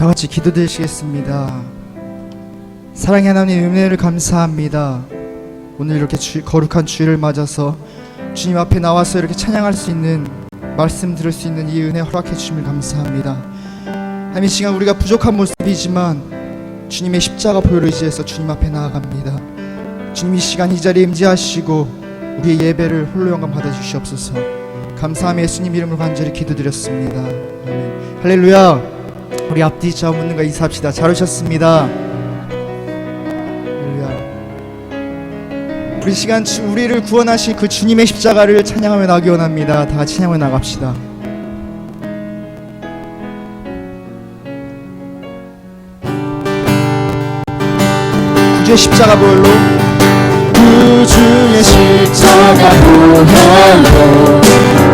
다 같이 기도드리시겠습니다. 사랑의 하나님, 은혜를 감사합니다. 오늘 이렇게 거룩한 주일을 맞아서 주님 앞에 나와서 이렇게 찬양할 수 있는, 말씀 들을 수 있는 이 은혜 허락해 주심을 감사합니다. 하나님, 이 시간 우리가 부족한 모습이지만 주님의 십자가 보혈을 의지해서 주님 앞에 나아갑니다. 주님, 이 시간 이 자리에 임재하시고 우리의 예배를 홀로 영광 받아주시옵소서. 감사함에 예수님 이름으로 간절히 기도드렸습니다. 아멘. 할렐루야. 우리 앞뒤 좌우 묻는 거 인사합시다. 잘 오셨습니다. 우리 시간 우리를 구원하신 그 주님의 십자가를 찬양하며 나가기 원합니다. 다 같이 찬양하며 나갑시다. 구주의 십자가 보혈로, 구주의 십자가 보혈로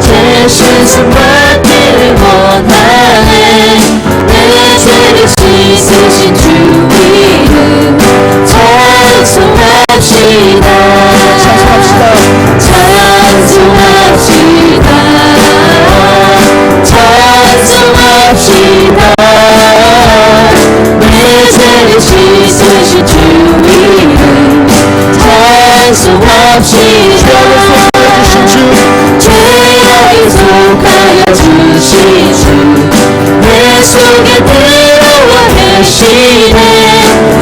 대신 승받기를 원하네. 내 죄를 씻으신 주 이름 찬송합시다. 찬송합시다. 찬송합시다. 내 죄를 씻으신 주 이름 찬송합시다. 죄악에 속하여 주신 주 내 속에 들어와 계시네.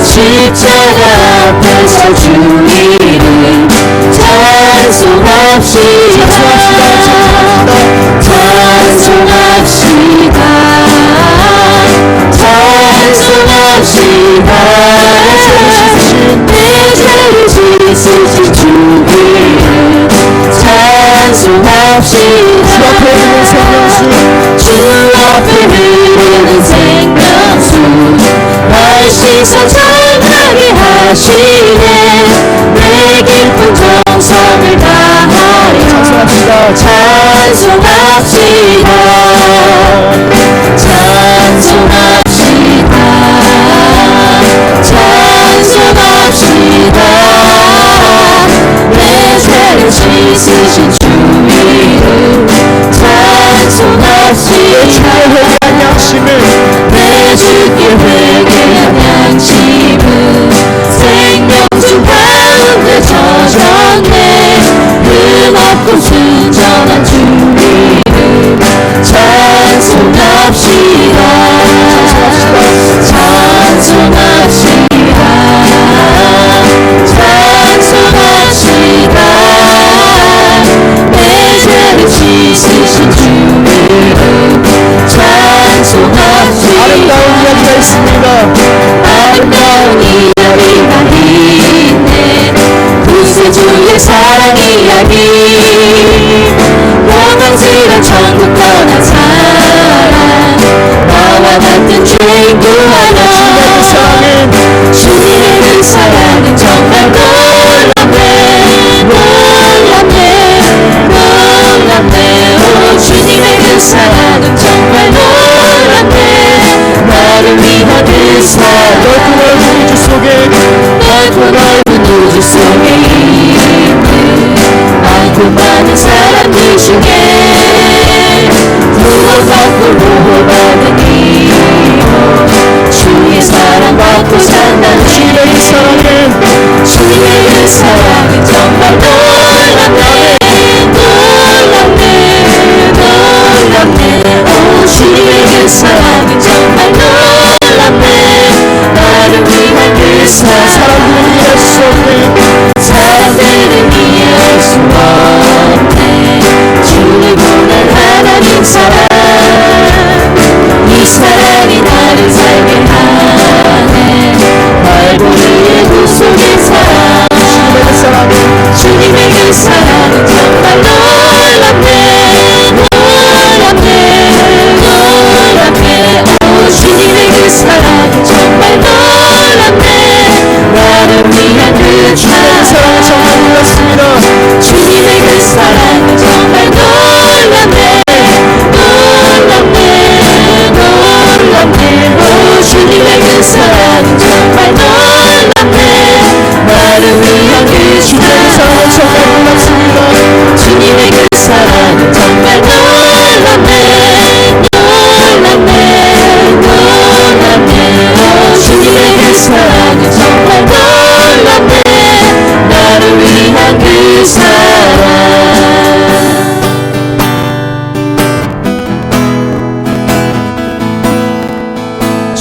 십자가 앞에서 주 이름 찬송합시다. 찬송합시다. 찬송합시다. 내 죄를 씻으신 주 이름 찬송합시다. 주 앞에 흐르는 생명수 날 씻어 정하게 하시네. 내 깊은 정성을 다하여 찬송합시다. 찬송합시다. 찬송합시다. 찬송합시다. 내 죄를 씻으신 주 이름 찬송합시다. 내 주께 회개한 양심은 생명수 가운데 젖었네. 흠없고 순전한 주 이름 찬송합시다. 찬송합시다. 찬송합시다. 내 죄를 씻으신 주 이름 찬송합시다. 아름다운 이야기가 있습니다. 아름다운 이야기가 있네. 구세주의 사랑 이야기. 영광스런 천국 떠난 사랑. 나와 같은 죄인 구하러. 주님의 그 사랑은 정말 놀랍네. 놀랍네. 놀랍네. 오, 주님의 그 사랑은 정말 놀랍네. 나를 위한 그 사랑. 넓고 넓은 우주 속에 있는 많고 많은 사람들 중에 구원받고 보호받은 이요 주의 사랑받고 산다네. 주님의 그 사랑은 정말 놀랍네. 놀랍네. 놀랍네. 오, 주님의 그 사랑은 정말 놀랍네. 나를 위한 그 사랑들은 이해할 수 없네. 주를 보낸 하나님 사랑. 이 사랑이 나를 살게 하네. 날 보는 구속의 사랑. 주님의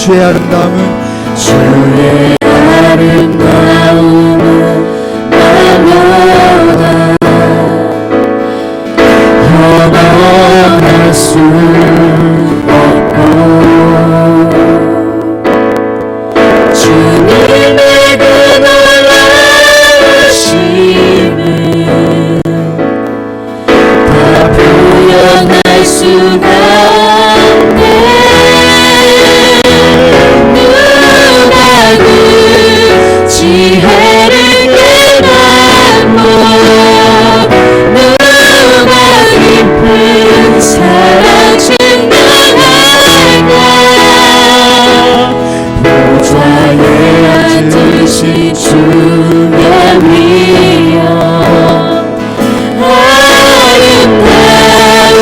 주의 아름다움은 주의 아름다움은 말로다 형언할 수 없고 주님의 그 놀라우심은 다 표현할 수가 없네 누가 그 지혜를 깨닫고 누가 깊은 사랑 증명할까 보좌에 앉으신 주의 위엄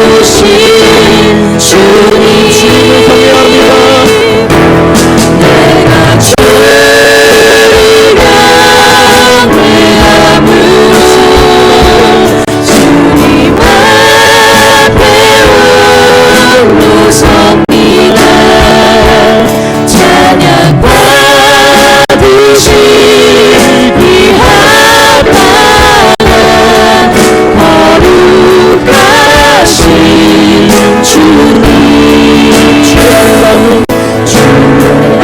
아름다우신 주님 내가 주를 경외함으로 주님 앞에 홀로 섭니다 찬양 받으시기 합당한 거룩하신 주님 주의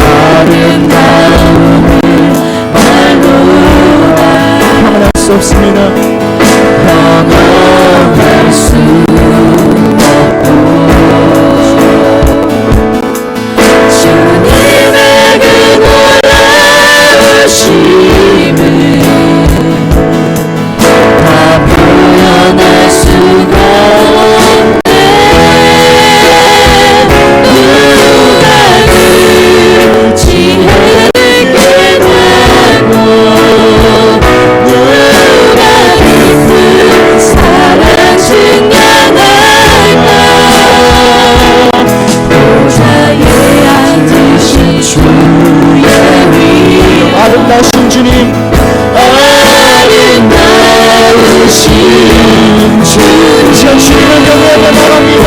아름다움을 말로다 평안할 수 없습니다. 형언할 수 없고 주님의 그 놀라우심을 다 표현할 수가 없네 누가 그 지혜를 깨닫고 누가 깊은 사랑 증명할까 보좌에 앉으신 주의 위엄 아름다우신 주님, 아름다우신 주님 지금 주님을 경외하며 말합니다.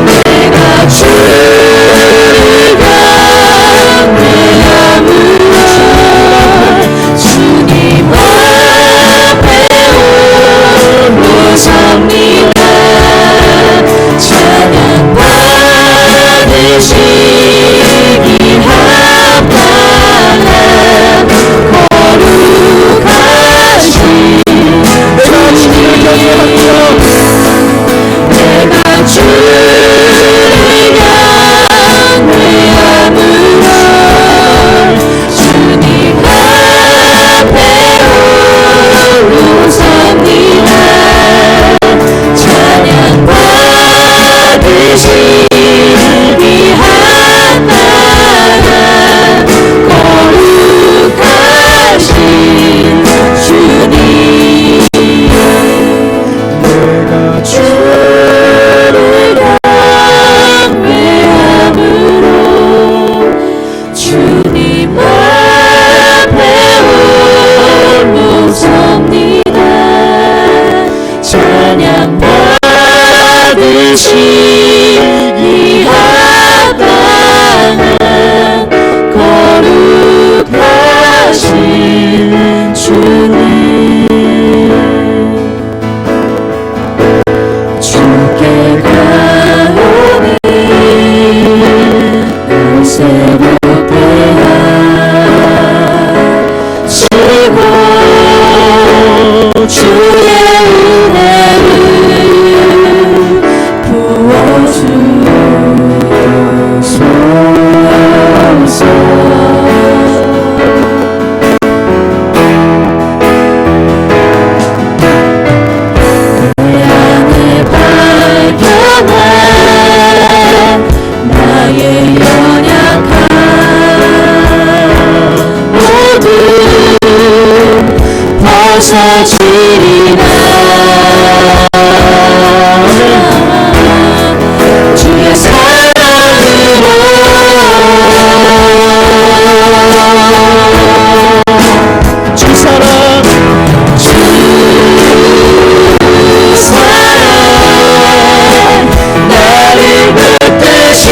내가 주를 경외함으로 주님 앞에 홀로 섭니다 찬양 받으시기 합당한 거룩하신 내가 주님을 경외합니다. 내가 주를 경외함으로 주님 앞에 홀로 섭니다 찬양 받으시기 합당한 거룩하신 주님 내가 주를 경외함으로 주님 앞에 홀로 섭니다 찬양 받으시기 합당한 거룩하신 주님 주께 가오니 날 새롭게 하시고 주의 은혜를 부어주소서 내 안에 발견한 나의 연약함 모두 벗어지리라 주의 사랑으로 주 사랑 주 사랑 나를 붙드시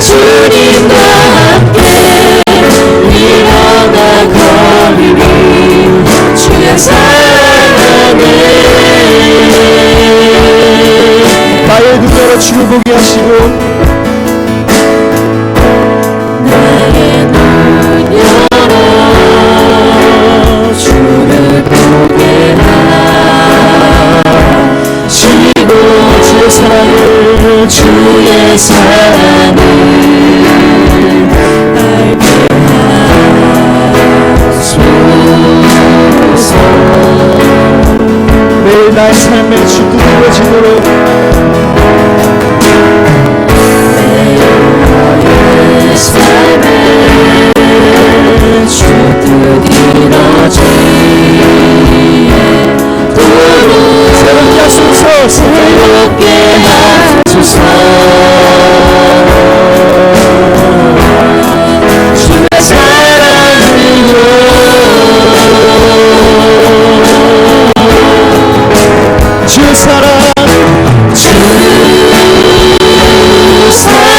주님과 함께 일어나 걸으리 주의 사랑 안에 나의 눈 열어 주를 보게 하시고 나의 눈 열어 주를 보게 하시고 주의 사랑을 알게 하소서. 매일 나의 삶에 주 뜻 이루어지도록 나의 삶에 주 뜻 이루어지도록 새롭게 하소서. 새롭게 하소서. 주의 사랑으로 주의 사랑 주 사랑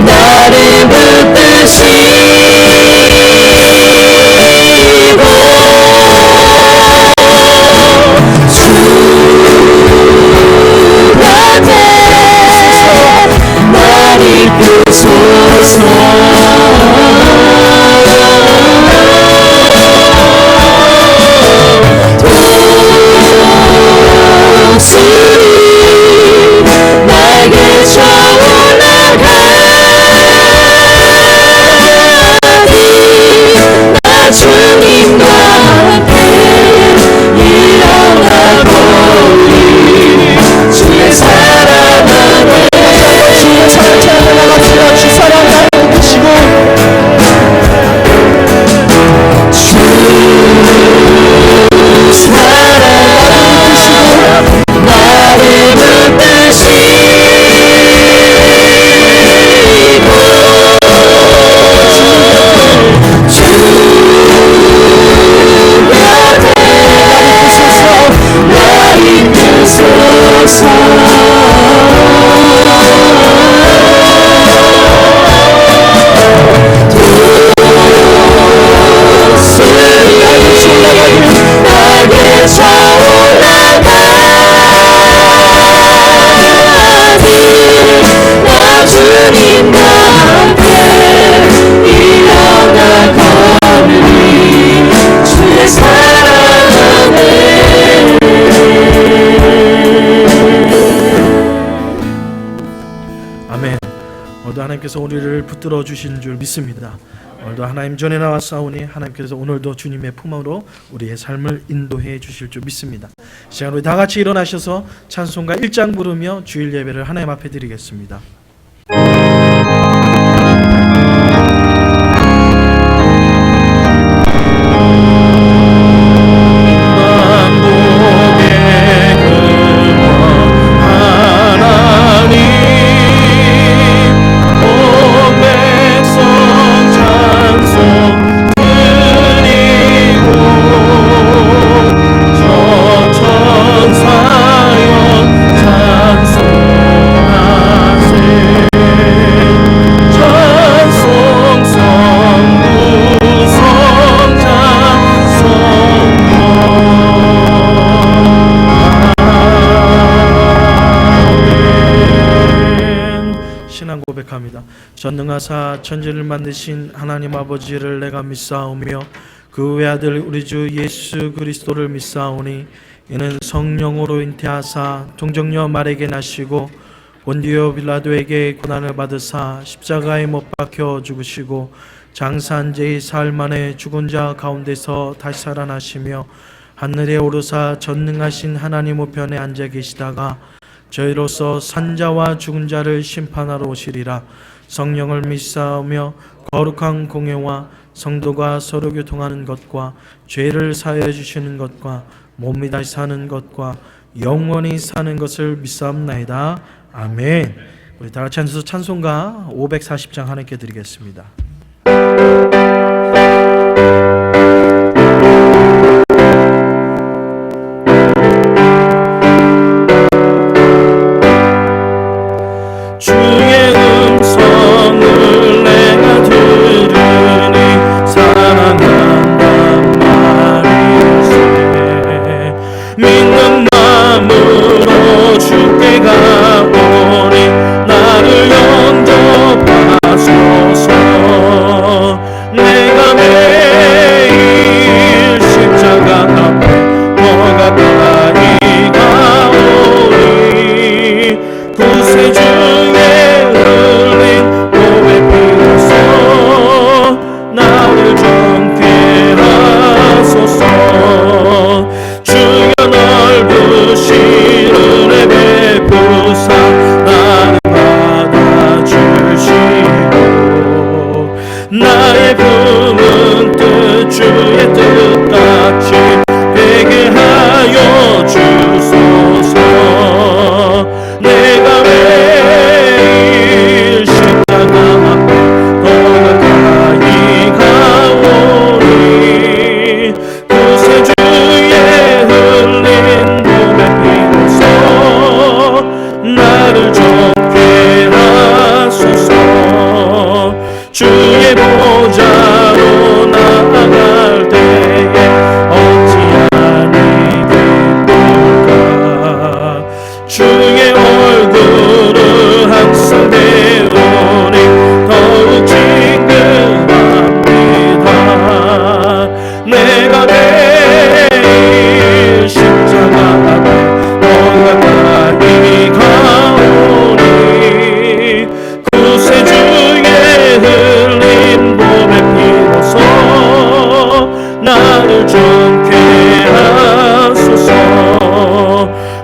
나를 붙드시고 주 앞에 날 이끄소서. 날개 차올라가니 나 주님과 함께 일어나 보리 주의 사랑 안에 주의 사랑 찬양을 나갑시다. 주 사랑 나를 붙드시고 주 사랑 나를 붙드시고 주 앞에 나 이끄소서. 날개 차올라가니 나 주님과 함께 일어나 걸으리 주의 사랑 안에. 아멘. 오늘도 하나님께서 우리를 붙들어 주시는 줄 믿습니다. 오늘도 하나님 전에 나왔사오니 하나님께서 오늘도 주님의 품으로 우리의 삶을 인도해 주실 줄 믿습니다. 시간 우리 다 같이 일어나셔서 찬송가 1장 부르며 주일 예배를 하나님 앞에 드리겠습니다. 전능하사 천지를 만드신 하나님 아버지를 내가 믿사오며 그 외아들 우리 주 예수 그리스도를 믿사오니 이는 성령으로 잉태하사 동정녀 마리아에게 나시고 본디오 빌라도에게 고난을 받으사 십자가에 못 박혀 죽으시고 장사한 지 사흘 만에 죽은 자 가운데서 다시 살아나시며 하늘에 오르사 전능하신 하나님 우편에 앉아 계시다가 저희로서 산자와 죽은 자를 심판하러 오시리라. 성령을 믿사오며 거룩한 공예와 성도가 서로 교통하는 것과 죄를 사하여 주시는 것과 몸이 다시 사는 것과 영원히 사는 것을 믿사옵나이다. 아멘. 우리 다 같이 앉아서 찬송가 540장 하나님께 드리겠습니다. 주의 믿는 마음으로 주께 가오니 나를 영접하소서. 내가 매일 십자가 앞에 더 가까이 가오니 구세주의 흘린 몸의 피로써 나를 정케 하소서. 주여 넓으신 은혜 베푸사 나를 받아주시고 나의 품은 뜻 주의 뜻같이 되게 하여 주소서. 내가 매일 십자가 앞에 더 가까이 가오니 구세주의 흘린 몸의 피로써 나를 좋게 하소서. 주의 보좌로 나아갈 때에 어찌하니 기쁠까. 주의 얼굴을 항상 배우니 더욱 친근합니다. 내가 매일 십자가 앞에 더 가까이 가오니 구세주의 흘린 몸의 피로써 나를 정케 하소서.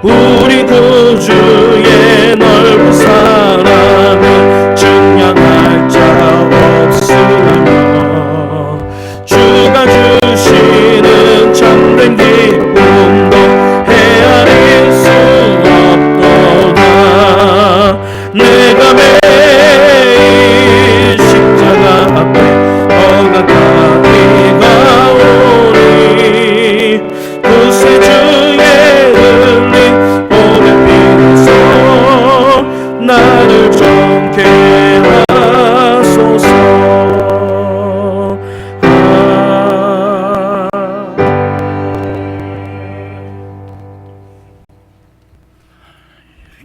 우리 구주의 넓은 사랑을 증명할 자 없으며 주가 주시는 참된 기쁨도 헤아릴 수 없도다. 내가 매일 십자가 앞에 더 가까이 가오니 구세주의 흘린 몸의 피로써 나를 정케 하소서.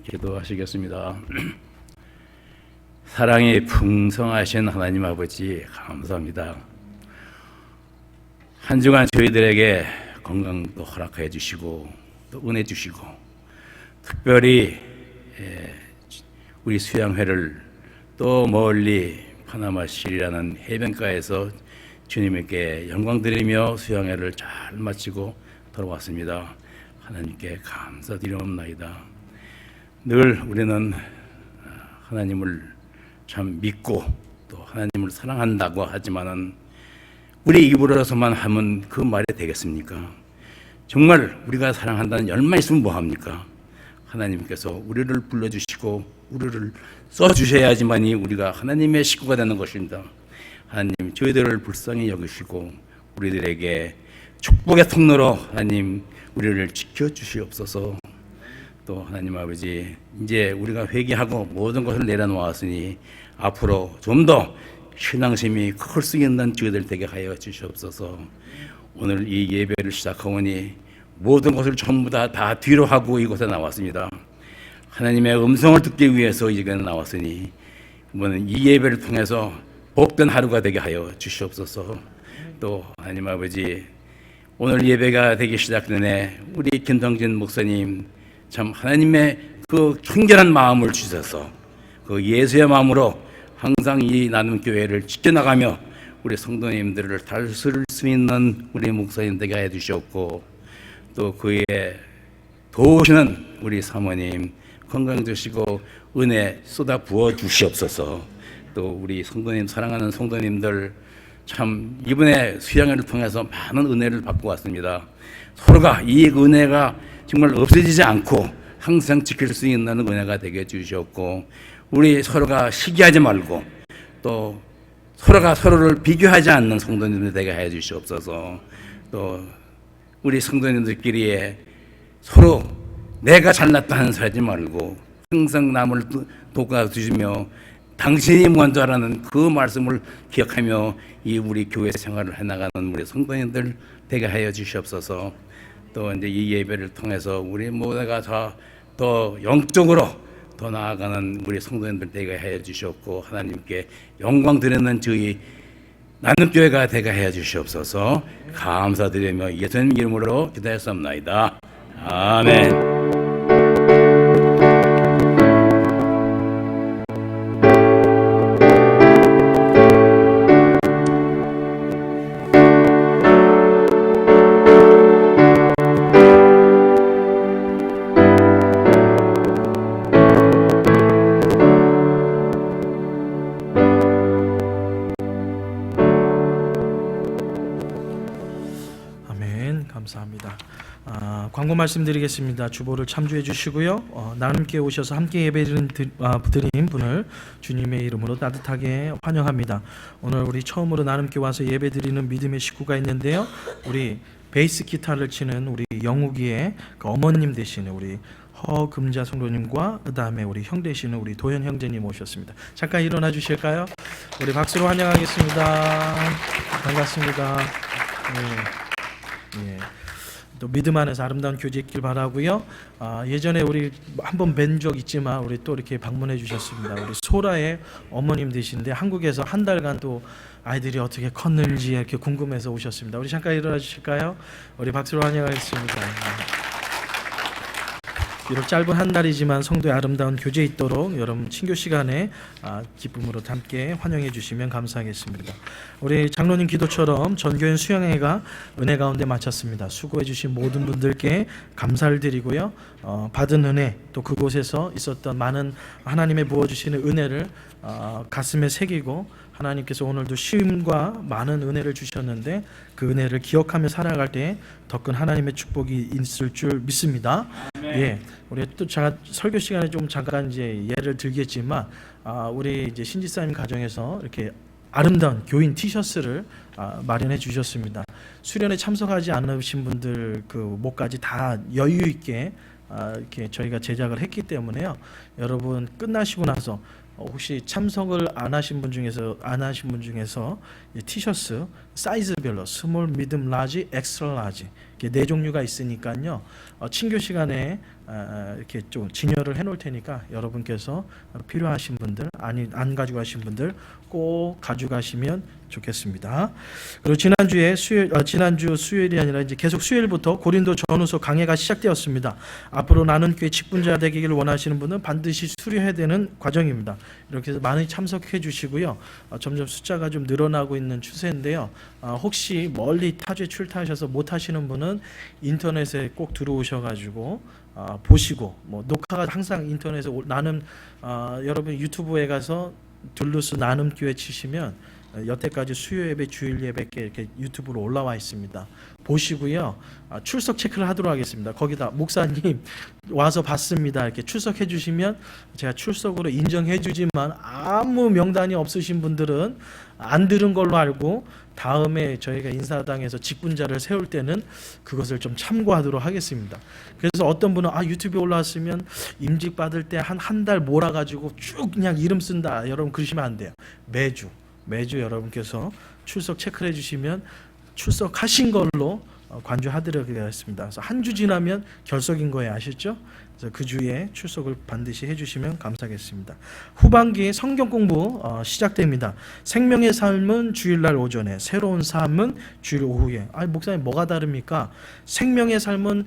기도하시겠습니다. 사랑이 풍성하신 하나님 아버지 감사합니다. 한 주간 저희들에게 건강도 허락해 주시고 또 은혜 주시고 특별히 우리 수양회를 또 멀리 파나마시리라는 해변가에서 주님께 영광드리며 수양회를 잘 마치고 돌아왔습니다. 하나님께 감사드리옵나이다. 늘 우리는 하나님을 참 믿고 또 하나님을 사랑한다고 하지만은 우리 입으로서만 하면 그 말이 되겠습니까? 정말 우리가 사랑한다는 열만 있으면 뭐합니까? 하나님께서 우리를 불러주시고 우리를 써주셔야지만이 우리가 하나님의 식구가 되는 것입니다. 하나님 저희들을 불쌍히 여기시고 우리들에게 축복의 통로로 하나님 우리를 지켜주시옵소서. 또 하나님 아버지 이제 우리가 회개하고 모든 것을 내려놓았으니 앞으로 좀 더 신앙심이 클 수 있는 저희들 되게 하여 주시옵소서. 오늘 이 예배를 시작하오니 모든 것을 전부 다 뒤로 하고 이곳에 나왔습니다. 하나님의 음성을 듣기 위해서 이 시간에 나왔으니 이번엔 이 예배를 통해서 복된 하루가 되게 하여 주시옵소서. 또 하나님 아버지 오늘 예배가 되기 시작되네 우리 김성진 목사님 참 하나님의 그 청결한 마음을 주셔서 그 예수의 마음으로 항상 이 나눔교회를 지켜나가며 우리 성도님들을 다스릴 수 있는 우리 목사님 되게 해주셨고 또 그의 도우시는 우리 사모님 건강 주시고 은혜 쏟아 부어 주시옵소서. 또 우리 성도님 사랑하는 성도님들 참 이번에 수양회를 통해서 많은 은혜를 받고 왔습니다. 서로가 이 은혜가 정말 없어지지 않고 항상 지킬 수 있는 은혜가 되게 해주셨고 우리 서로가 시기하지 말고 또 서로가 서로를 비교하지 않는 성도님들 되게 해주시옵소서. 또 우리 성도님들끼리 서로 내가 잘났다 하는 소리 하지 말고 항상 남을 돕아주시며 당신이 먼저라는 그 말씀을 기억하며 이 우리 교회 생활을 해나가는 우리 성도님들 되게 하여 주시옵소서. 또 이제 이 예배를 통해서 우리 모두가 더 영적으로 더 나아가는 우리 성도님들 되게 해 주셨고, 하나님께 영광 드리는 저희 나눔교회가 되게 해 주시옵소서. 감사드리며 예수님 이름으로 기도했습니다. 아멘. 감사합니다. 광고 말씀드리겠습니다. 주보를 참조해 주시고요. 나눔께 오셔서 함께 예배드린 분을 주님의 이름으로 따뜻하게 환영합니다. 오늘 우리 처음으로 나눔께 와서 예배드리는 믿음의 식구가 있는데요. 우리 베이스 기타를 치는 우리 영욱이의 그 어머님 되시는 우리 허금자 성도님과 그 다음에 우리 형 되시는 우리 도현 형제님 오셨습니다. 잠깐 일어나 주실까요? 우리 박수로 환영하겠습니다. 반갑습니다. 예. 또 믿음 안에서 아름다운 교제 있길 바라고요. 예전에 우리 한번 뵌 적 있지만 우리 또 이렇게 방문해 주셨습니다. 우리 소라의 어머님 되신데 한국에서 한 달간 또 아이들이 어떻게 컸는지 이렇게 궁금해서 오셨습니다. 우리 잠깐 일어나 주실까요? 우리 박수로 환영하겠습니다. 비록 짧은 한 달이지만 성도의 아름다운 교제 있도록 여러분 친교 시간에 기쁨으로 함께 환영해 주시면 감사하겠습니다. 우리 장로님 기도처럼 전교인 수양회가 은혜 가운데 마쳤습니다. 수고해 주신 모든 분들께 감사를 드리고요. 받은 은혜 또 그곳에서 있었던 많은 하나님의 부어주시는 은혜를 가슴에 새기고, 하나님께서 오늘도 쉼과 많은 은혜를 주셨는데 그 은혜를 기억하며 살아갈 때 더 큰 하나님의 축복이 있을 줄 믿습니다. 예, 우리 또 제가 설교 시간에 좀 잠깐 이제 예를 들겠지만 우리 이제 신지사님 가정에서 이렇게 아름다운 교인 티셔츠를 마련해 주셨습니다. 수련에 참석하지 않으신 분들 그 목까지 다 여유 있게 이렇게 저희가 제작을 했기 때문에요. 여러분 끝나시고 나서 혹시 참석을 안 하신 분 중에서 이 티셔츠 사이즈별로 스몰, 미듬, 라지, 엑스트라 라지 이렇게 4종류가 있으니까요. 친교 시간에 이렇게 좀 진열을 해놓을 테니까 여러분께서 필요하신 분들, 안 가져가신 분들 꼭 가져가시면 좋겠습니다. 그리고 지난주 수요일이 아니라 이제 계속 수요일부터 고린도 전후서 강해가 시작되었습니다. 앞으로 나눔교회 직분자 되기를 원하시는 분은 반드시 수료해야 되는 과정입니다. 이렇게 해서 많이 참석해 주시고요. 점점 숫자가 좀 늘어나고 있는 추세인데요. 혹시 멀리 타주에 출타하셔서 못 하시는 분은 인터넷에 꼭 들어오셔가지고 보시고, 뭐 녹화가 항상 인터넷에 여러분 유튜브에 가서 둘루스 나눔교회 치시면 여태까지 수요 예배, 주일 예배 이렇게 유튜브로 올라와 있습니다. 보시고요. 출석 체크를 하도록 하겠습니다. 거기다 목사님 와서 봤습니다. 이렇게 출석해 주시면 제가 출석으로 인정해 주지만 아무 명단이 없으신 분들은 안 들은 걸로 알고 다음에 저희가 인사당에서 직분자를 세울 때는 그것을 좀 참고하도록 하겠습니다. 그래서 어떤 분은 유튜브에 올라왔으면 임직 받을 때 한 달 몰아가지고 쭉 그냥 이름 쓴다. 여러분 그러시면 안 돼요. 매주 여러분께서 출석 체크를 해주시면 출석하신 걸로 관주하도록 하겠습니다. 그래서 한 주 지나면 결석인 거예요. 아시죠? 그래서 그 주에 출석을 반드시 해주시면 감사하겠습니다. 후반기에 성경 공부 시작됩니다. 생명의 삶은 주일날 오전에, 새로운 삶은 주일 오후에. 목사님 뭐가 다릅니까? 생명의 삶은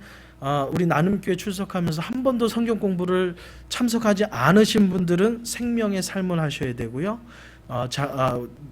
우리 나눔교회 출석하면서 한 번도 성경 공부를 참석하지 않으신 분들은 생명의 삶을 하셔야 되고요.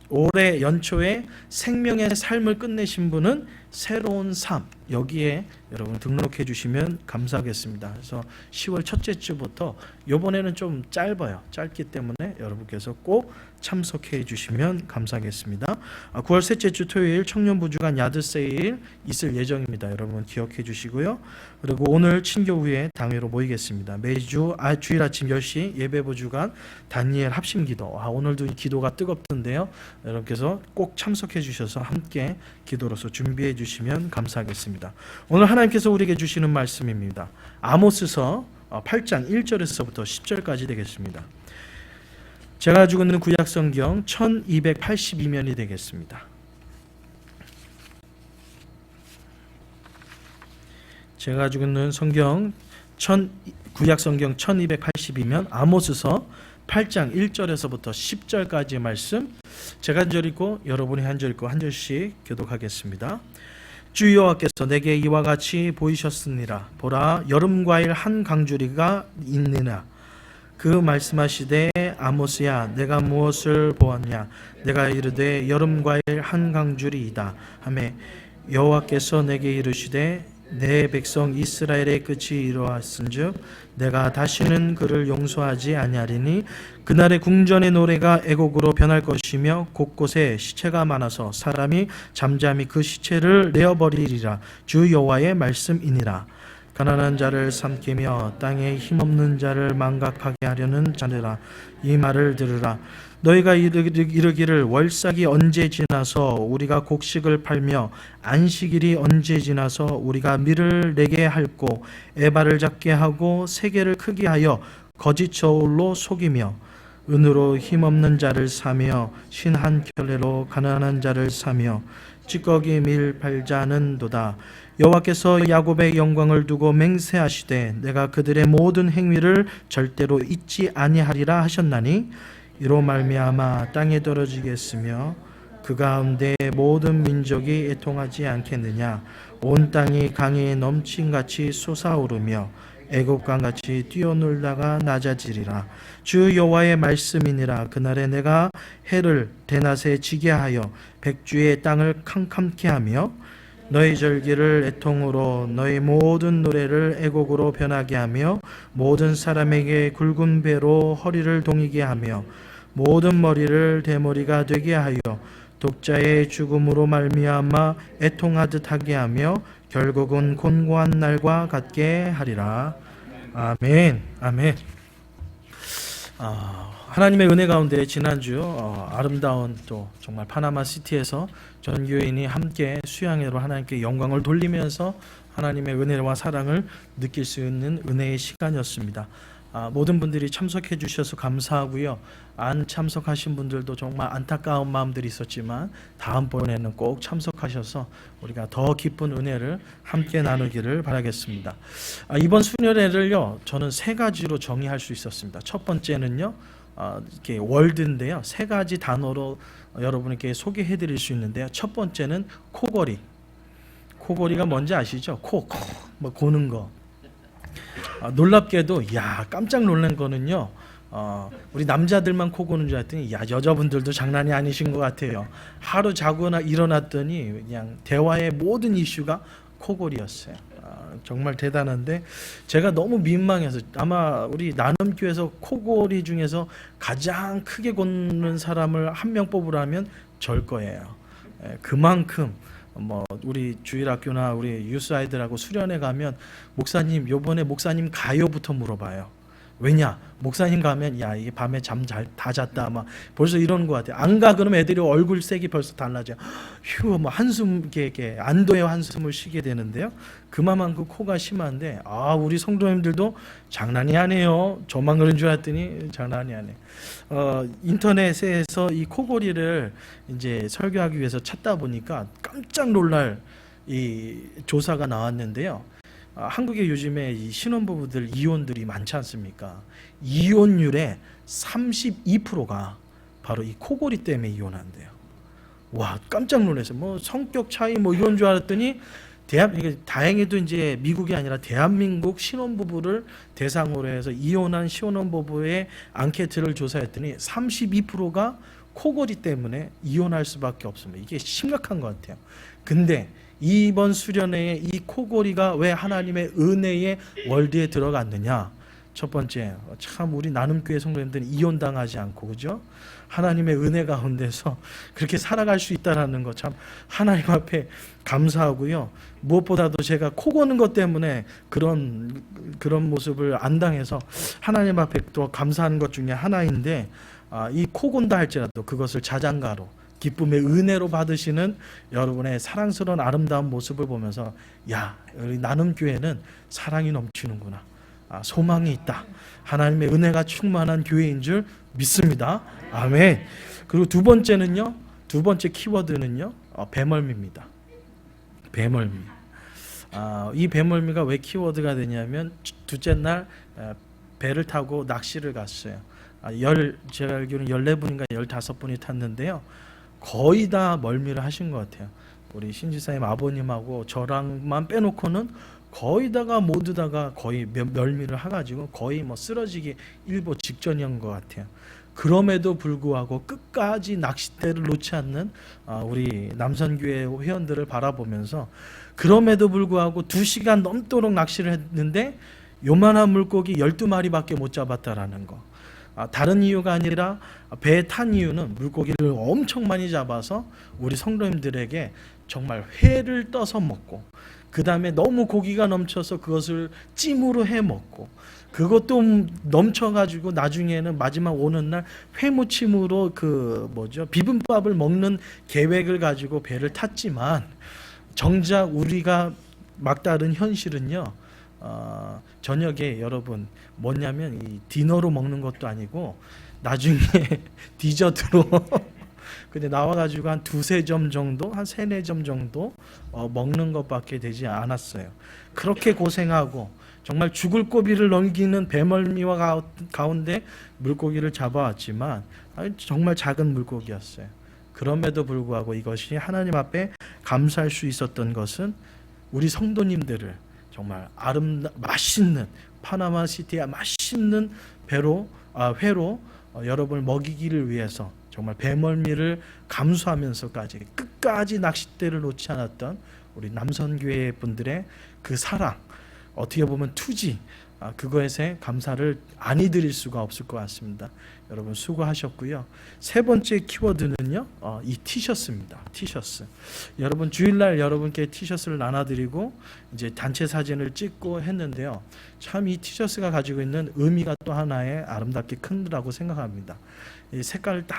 올해 연초에 생명의 삶을 끝내신 분은 새로운 삶, 여기에 여러분 등록해 주시면 감사하겠습니다. 그래서 10월 첫째 주부터 이번에는 좀 짧기 때문에 여러분께서 꼭 참석해 주시면 감사하겠습니다. 9월 셋째 주 토요일 청년부 주간 야드 세일 있을 예정입니다. 여러분 기억해 주시고요. 그리고 오늘 친교 후에 당회로 모이겠습니다. 매주 주일 아침 10시 예배부 주간 다니엘 합심 기도. 오늘도 이 기도가 뜨겁던데요. 여러분께서 꼭 참석해 주셔서 함께 기도로서 준비해 주시면 감사하겠습니다. 오늘 하나님께서 우리에게 주시는 말씀입니다. 아모스서 8장 1절에서부터 10절까지 되겠습니다. 제가 가지고 있는 구약성경 1282면이 되겠습니다. 제가 가지고 있는 성경 구약 성경 1280이면 아모스서 8장 1절에서부터 10절까지의 말씀, 제가 한 절 읽고 여러분이 한 절 읽고 한 절씩 교독하겠습니다. 주 여호와께서 내게 이와 같이 보이셨으니라. 보라, 여름 과일 한 강주리가 있느냐. 그 말씀하시되 아모스야, 내가 무엇을 보았냐. 내가 이르되 여름 과일 한 강주리이다 하매 여호와께서 내게 이르시되 내 백성 이스라엘의 끝이 이루어졌은즉 내가 다시는 그를 용서하지 아니하리니 그날의 궁전의 노래가 애곡으로 변할 것이며 곳곳에 시체가 많아서 사람이 잠잠히 그 시체를 내어버리리라. 주 여호와의 말씀이니라. 가난한 자를 삼키며 땅에 힘없는 자를 망각하게 하려는 자들아, 이 말을 들으라. 너희가 이르기를 월삭이 언제 지나서 우리가 곡식을 팔며 안식일이 언제 지나서 우리가 밀을 내게 할고 에바를 작게 하고 세계를 크게 하여 거짓 저울로 속이며 은으로 힘없는 자를 사며 신 한 켤레로 가난한 자를 사며 찌꺼기 밀 팔자는도다. 여호와께서 야곱의 영광을 두고 맹세하시되 내가 그들의 모든 행위를 절대로 잊지 아니하리라 하셨나니 이로 말미암아 땅에 떨어지겠으며 그 가운데 모든 민족이 애통하지 않겠느냐. 온 땅이 강에 넘친같이 솟아오르며 애국강같이 뛰어놀다가 낮아지리라. 주 여호와의 말씀이니라. 그날에 내가 해를 대낮에 지게 하여 백주의 땅을 캄캄케 하며 너희 절기를 애통으로 너희 모든 노래를 애곡으로 변하게 하며 모든 사람에게 굵은 배로 허리를 동이게 하며 모든 머리를 대머리가 되게 하여 독자의 죽음으로 말미암아 애통하듯 하게 하며 결국은 곤고한 날과 같게 하리라. 아멘. 아멘. 하나님의 은혜 가운데 지난주 아름다운 또 정말 파나마 시티에서 전 교인이 함께 수양회로 하나님께 영광을 돌리면서 하나님의 은혜와 사랑을 느낄 수 있는 은혜의 시간이었습니다. 모든 분들이 참석해 주셔서 감사하고요. 안 참석하신 분들도 정말 안타까운 마음들이 있었지만 다음번에는 꼭 참석하셔서 우리가 더 깊은 은혜를 함께 나누기를 바라겠습니다. 이번 수련회를요, 저는 세 가지로 정의할 수 있었습니다. 첫 번째는요, 이렇게 월드인데요, 세 가지 단어로 여러분께 소개해 드릴 수 있는데요. 첫 번째는 코골이. 코골이가 뭔지 아시죠? 뭐 고는 거. 놀랍게도 깜짝 놀란 거는요, 우리 남자들만 코 고는 줄 알았더니 여자분들도 장난이 아니신 것 같아요. 하루 자거나 일어났더니 그냥 대화의 모든 이슈가 코골이였어요. 정말 대단한데 제가 너무 민망해서, 아마 우리 나눔교회에서 코골이 중에서 가장 크게 곤는 사람을 한 명 뽑으라면 절 거예요. 그만큼 우리 주일학교나 우리 유스아이들하고 수련회 가면 목사님 요번에 목사님 가요부터 물어봐요. 왜냐? 목사님 가면 이게 밤에 잠 다 잤다 막 벌써 이러는 것 같아요. 안 가 그러면 애들이 얼굴 색이 벌써 달라져요. 휴, 한숨 이렇게 안도의 한숨을 쉬게 되는데요. 그만큼 코가 심한데 우리 성도님들도 장난이 아니에요. 저만 그런 줄 알았더니 장난이 아니에요. 인터넷에서 이 코골이를 이제 설교하기 위해서 찾다 보니까 깜짝 놀랄 이 조사가 나왔는데요. 한국에 요즘에 이 신혼부부들 이혼들이 많지 않습니까? 이혼율의 32%가 바로 이 코골이 때문에 이혼한대요. 와, 깜짝 놀랐어요. 성격 차이 이런 줄 알았더니 다행히도 이제 미국이 아니라 대한민국 신혼부부를 대상으로 해서 이혼한 신혼부부의 앙케이트를 조사했더니 32%가 코골이 때문에 이혼할 수밖에 없습니다. 이게 심각한 것 같아요. 근데 이번 수련회에 이 코골이가 왜 하나님의 은혜의 월드에 들어갔느냐? 첫 번째, 참 우리 나눔교회 성도님들은 이혼당하지 않고, 그죠? 하나님의 은혜 가운데서 그렇게 살아갈 수 있다는 거 참 하나님 앞에 감사하고요. 무엇보다도 제가 코 고는 것 때문에 그런 모습을 안 당해서 하나님 앞에 또 감사하는 것 중에 하나인데, 이 코 곤다 할지라도 그것을 자장가로 기쁨의 은혜로 받으시는 여러분의 사랑스러운 아름다운 모습을 보면서 우리 나눔교회는 사랑이 넘치는구나, 소망이 있다, 하나님의 은혜가 충만한 교회인 줄 믿습니다. 아멘. 그리고 두 번째 키워드는요, 배멀미입니다. 배멀미. 이 배멀미가 왜 키워드가 되냐면 둘째 날 배를 타고 낚시를 갔어요. 제가 알기로는 14분인가 15분이 탔는데요. 거의 다 멀미를 하신 것 같아요. 우리 신지사님 아버님하고 저랑만 빼놓고는 거의 다가 모두 다가 거의 멀미를 해가지고 거의 뭐 쓰러지기 일보 직전인 것 같아요. 그럼에도 불구하고 끝까지 낚싯대를 놓지 않는 우리 남선교회 회원들을 바라보면서 그럼에도 불구하고 2시간 넘도록 낚시를 했는데 요만한 물고기 12마리밖에 못 잡았다라는 거. 다른 이유가 아니라 배에 탄 이유는 물고기를 엄청 많이 잡아서 우리 성도님들에게 정말 회를 떠서 먹고, 그 다음에 너무 고기가 넘쳐서 그것을 찜으로 해 먹고, 그것도 넘쳐가지고 나중에는 마지막 오는 날 회무침으로 비빔밥을 먹는 계획을 가지고 배를 탔지만, 정작 우리가 막다른 현실은요, 저녁에 여러분 뭐냐면 이 디너로 먹는 것도 아니고 나중에 디저트로 근데 나와가지고 한 2-3점 정도, 한 3-4점 정도 먹는 것밖에 되지 않았어요. 그렇게 고생하고 정말 죽을 고비를 넘기는 배멀미와 가운데 물고기를 잡아왔지만 정말 작은 물고기였어요. 그럼에도 불구하고 이것이 하나님 앞에 감사할 수 있었던 것은 우리 성도님들을 정말 맛있는 파나마시티의 맛있는 회로 여러분을 먹이기를 위해서 정말 배멀미를 감수하면서까지 끝까지 낚싯대를 놓지 않았던 우리 남선교회 분들의 그 사랑, 어떻게 보면 투지, 그것에 감사를 아니 드릴 수가 없을 것 같습니다. 여러분 수고하셨고요. 세 번째 키워드는요, 이 티셔츠입니다. 티셔츠. 여러분 주일날 여러분께 티셔츠를 나눠드리고 이제 단체 사진을 찍고 했는데요. 참 이 티셔츠가 가지고 있는 의미가 또 하나의 아름답게 큰다고 생각합니다. 이 색깔 딱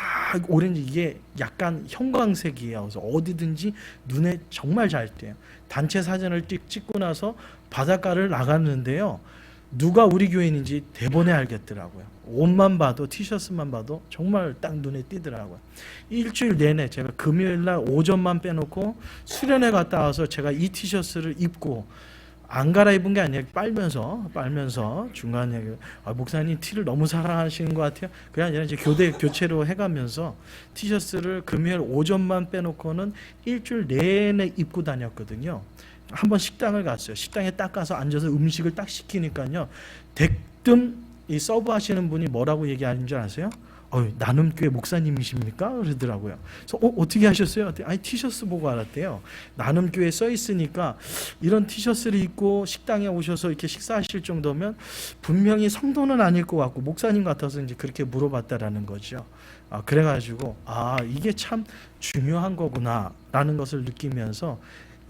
오렌지, 이게 약간 형광색이에요. 그래서 어디든지 눈에 정말 잘 띄어요. 단체 사진을 찍고 나서 바닷가를 나갔는데요. 누가 우리 교인인지 대번에 알겠더라고요. 옷만 봐도, 티셔츠만 봐도 정말 딱 눈에 띄더라고요. 일주일 내내 제가 금요일날 오전만 빼놓고 수련회 갔다 와서 제가 이 티셔츠를 입고 안 갈아입은 게 아니라 빨면서 중간에 목사님 티를 너무 사랑하시는 것 같아요. 그게 아니라 이제 교체로 해가면서 티셔츠를 금요일 오전만 빼놓고는 일주일 내내 입고 다녔거든요. 한번 식당을 갔어요. 식당에 딱 가서 앉아서 음식을 딱 시키니까요. 대뜸 이 서브 하시는 분이 뭐라고 얘기하는 줄 아세요? 나눔교회 목사님이십니까? 그러더라고요. 그래서 어떻게 하셨어요? 아니 티셔츠 보고 알았대요. 나눔교회 써 있으니까 이런 티셔츠를 입고 식당에 오셔서 이렇게 식사하실 정도면 분명히 성도는 아닐 것 같고 목사님 같아서 이제 그렇게 물어봤다라는 거죠. 그래가지고 이게 참 중요한 거구나라는 것을 느끼면서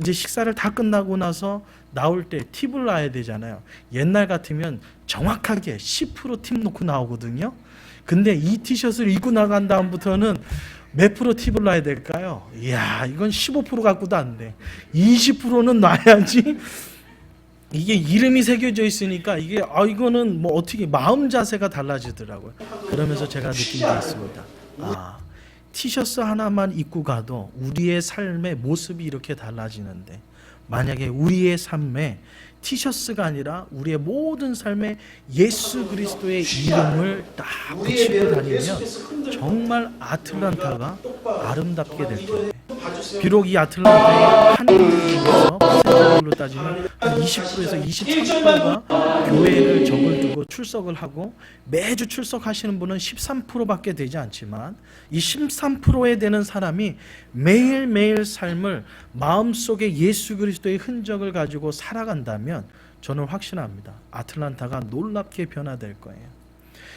이제 식사를 다 끝나고 나서 나올 때 팁을 놔야 되잖아요. 옛날 같으면 정확하게 10% 팁 놓고 나오거든요. 근데 이 티셔츠를 입고 나간 다음부터는 몇 프로 팁을 놔야 될까요? 이야, 이건 15% 갖고도 안 돼. 20%는 놔야지. 이게 이름이 새겨져 있으니까 이거는 뭐 어떻게 마음 자세가 달라지더라고요. 그러면서 제가 느낀 게 있습니다. 티셔츠 하나만 입고 가도 우리의 삶의 모습이 이렇게 달라지는데, 만약에 우리의 삶에 티셔츠가 아니라 우리의 모든 삶에 예수 그리스도의 이름을 딱 붙이고 다니면 정말 아틀란타가 아름답게 될 텐데, 비록 이 아틀란타의 한인들 중에서 세대별로 따지면 한 20%에서 23%가 교회를 적을 두고 출석을 하고 매주 출석하시는 분은 13%밖에 되지 않지만, 이 13%에 되는 사람이 매일매일 삶을 마음속에 예수 그리스도의 흔적을 가지고 살아간다면 저는 확신합니다. 아틀란타가 놀랍게 변화될 거예요.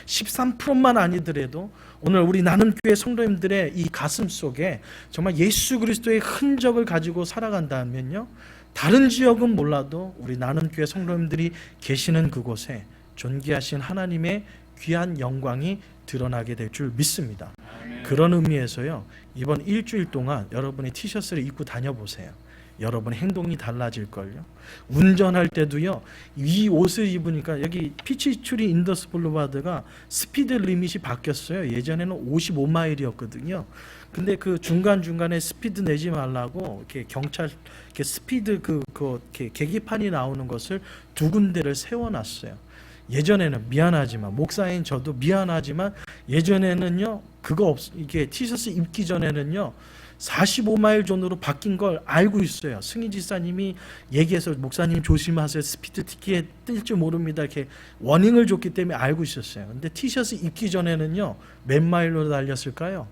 13%만 아니더라도 오늘 우리 나눔교회 성도님들의 이 가슴 속에 정말 예수 그리스도의 흔적을 가지고 살아간다면요, 다른 지역은 몰라도 우리 나눔교회 성도님들이 계시는 그곳에 존귀하신 하나님의 귀한 영광이 드러나게 될 줄 믿습니다. 그런 의미에서요, 이번 일주일 동안 여러분이 티셔츠를 입고 다녀보세요. 여러분의 행동이 달라질걸요. 운전할 때도요, 이 옷을 입으니까 여기 피치추리 인더스 블루바드가 스피드 리밋이 바뀌었어요. 예전에는 55마일이었거든요. 근데 그 중간중간에 스피드 내지 말라고 이렇게 경찰 이렇게 스피드 이렇게 계기판이 나오는 것을 두 군데를 세워놨어요. 예전에는 미안하지만, 목사인 저도 미안하지만, 예전에는요, 이게 티셔츠 입기 전에는요, 45마일 존으로 바뀐 걸 알고 있어요. 승희 지사님이 얘기해서 목사님 조심하세요. 스피드 티켓 뜰 줄 모릅니다. 이렇게 워닝을 줬기 때문에 알고 있었어요. 근데 티셔츠 입기 전에는요, 몇 마일로 달렸을까요?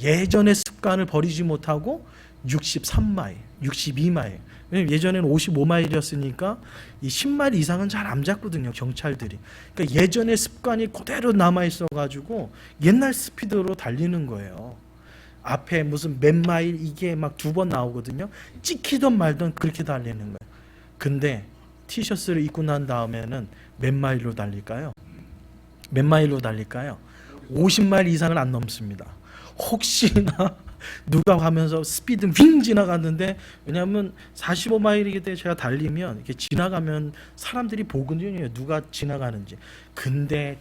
예전의 습관을 버리지 못하고 63마일, 62마일. 왜냐면 예전에는 55마일이었으니까 이 10마일 이상은 잘 안 잡거든요, 경찰들이. 그러니까 예전의 습관이 그대로 남아 있어가지고 옛날 스피드로 달리는 거예요. 앞에 무슨 몇 마일 이게 막 2번 나오거든요. 찍히던 말던 그렇게 달리는 거예요. 근데 티셔츠를 입고 난 다음에는 몇 마일로 달릴까요? 몇 마일로 달릴까요? 50마일 이상을 안 넘습니다. 혹시나 누가 가면서 스피드 윙 지나갔는데, 왜냐하면 45마일이기 때문에 제가 달리면 이렇게 지나가면 사람들이 보거든요, 누가 지나가는지. 근데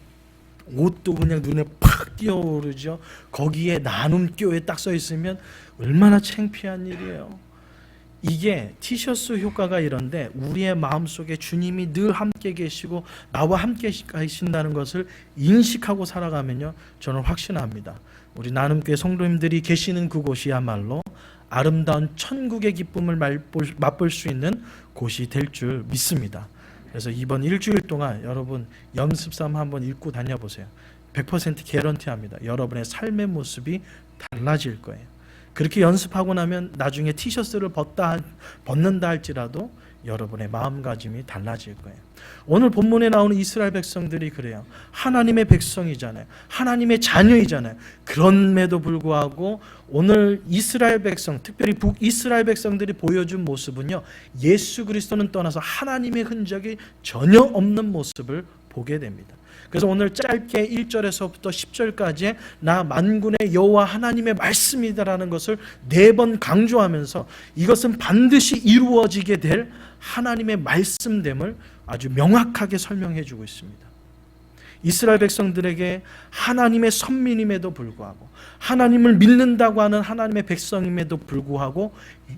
옷도 그냥 눈에 팍 띄어오르죠. 거기에 나눔교회 딱 써 있으면 얼마나 창피한 일이에요. 이게 티셔츠 효과가 이런데, 우리의 마음속에 주님이 늘 함께 계시고 나와 함께 계신다는 것을 인식하고 살아가면요, 저는 확신합니다. 우리 나눔교회 성도님들이 계시는 그곳이야말로 아름다운 천국의 기쁨을 맛볼 수 있는 곳이 될 줄 믿습니다. 그래서 이번 일주일 동안 여러분 연습삼 한번 읽고 다녀보세요. 100% 개런티합니다. 여러분의 삶의 모습이 달라질 거예요. 그렇게 연습하고 나면 나중에 티셔츠를 벗는다 할지라도 여러분의 마음가짐이 달라질 거예요. 오늘 본문에 나오는 이스라엘 백성들이 그래요. 하나님의 백성이잖아요. 하나님의 자녀이잖아요. 그럼에도 불구하고 오늘 이스라엘 백성, 특별히 북이스라엘 백성들이 보여준 모습은요, 예수 그리스도는 떠나서 하나님의 흔적이 전혀 없는 모습을 보게 됩니다. 그래서 오늘 짧게 1절에서부터 10절까지 나 만군의 여호와 하나님의 말씀이다라는 것을 4번 강조하면서 이것은 반드시 이루어지게 될 하나님의 말씀됨을 아주 명확하게 설명해 주고 있습니다. 이스라엘 백성들에게 하나님의 선민임에도 불구하고, 하나님을 믿는다고 하는 하나님의 백성임에도 불구하고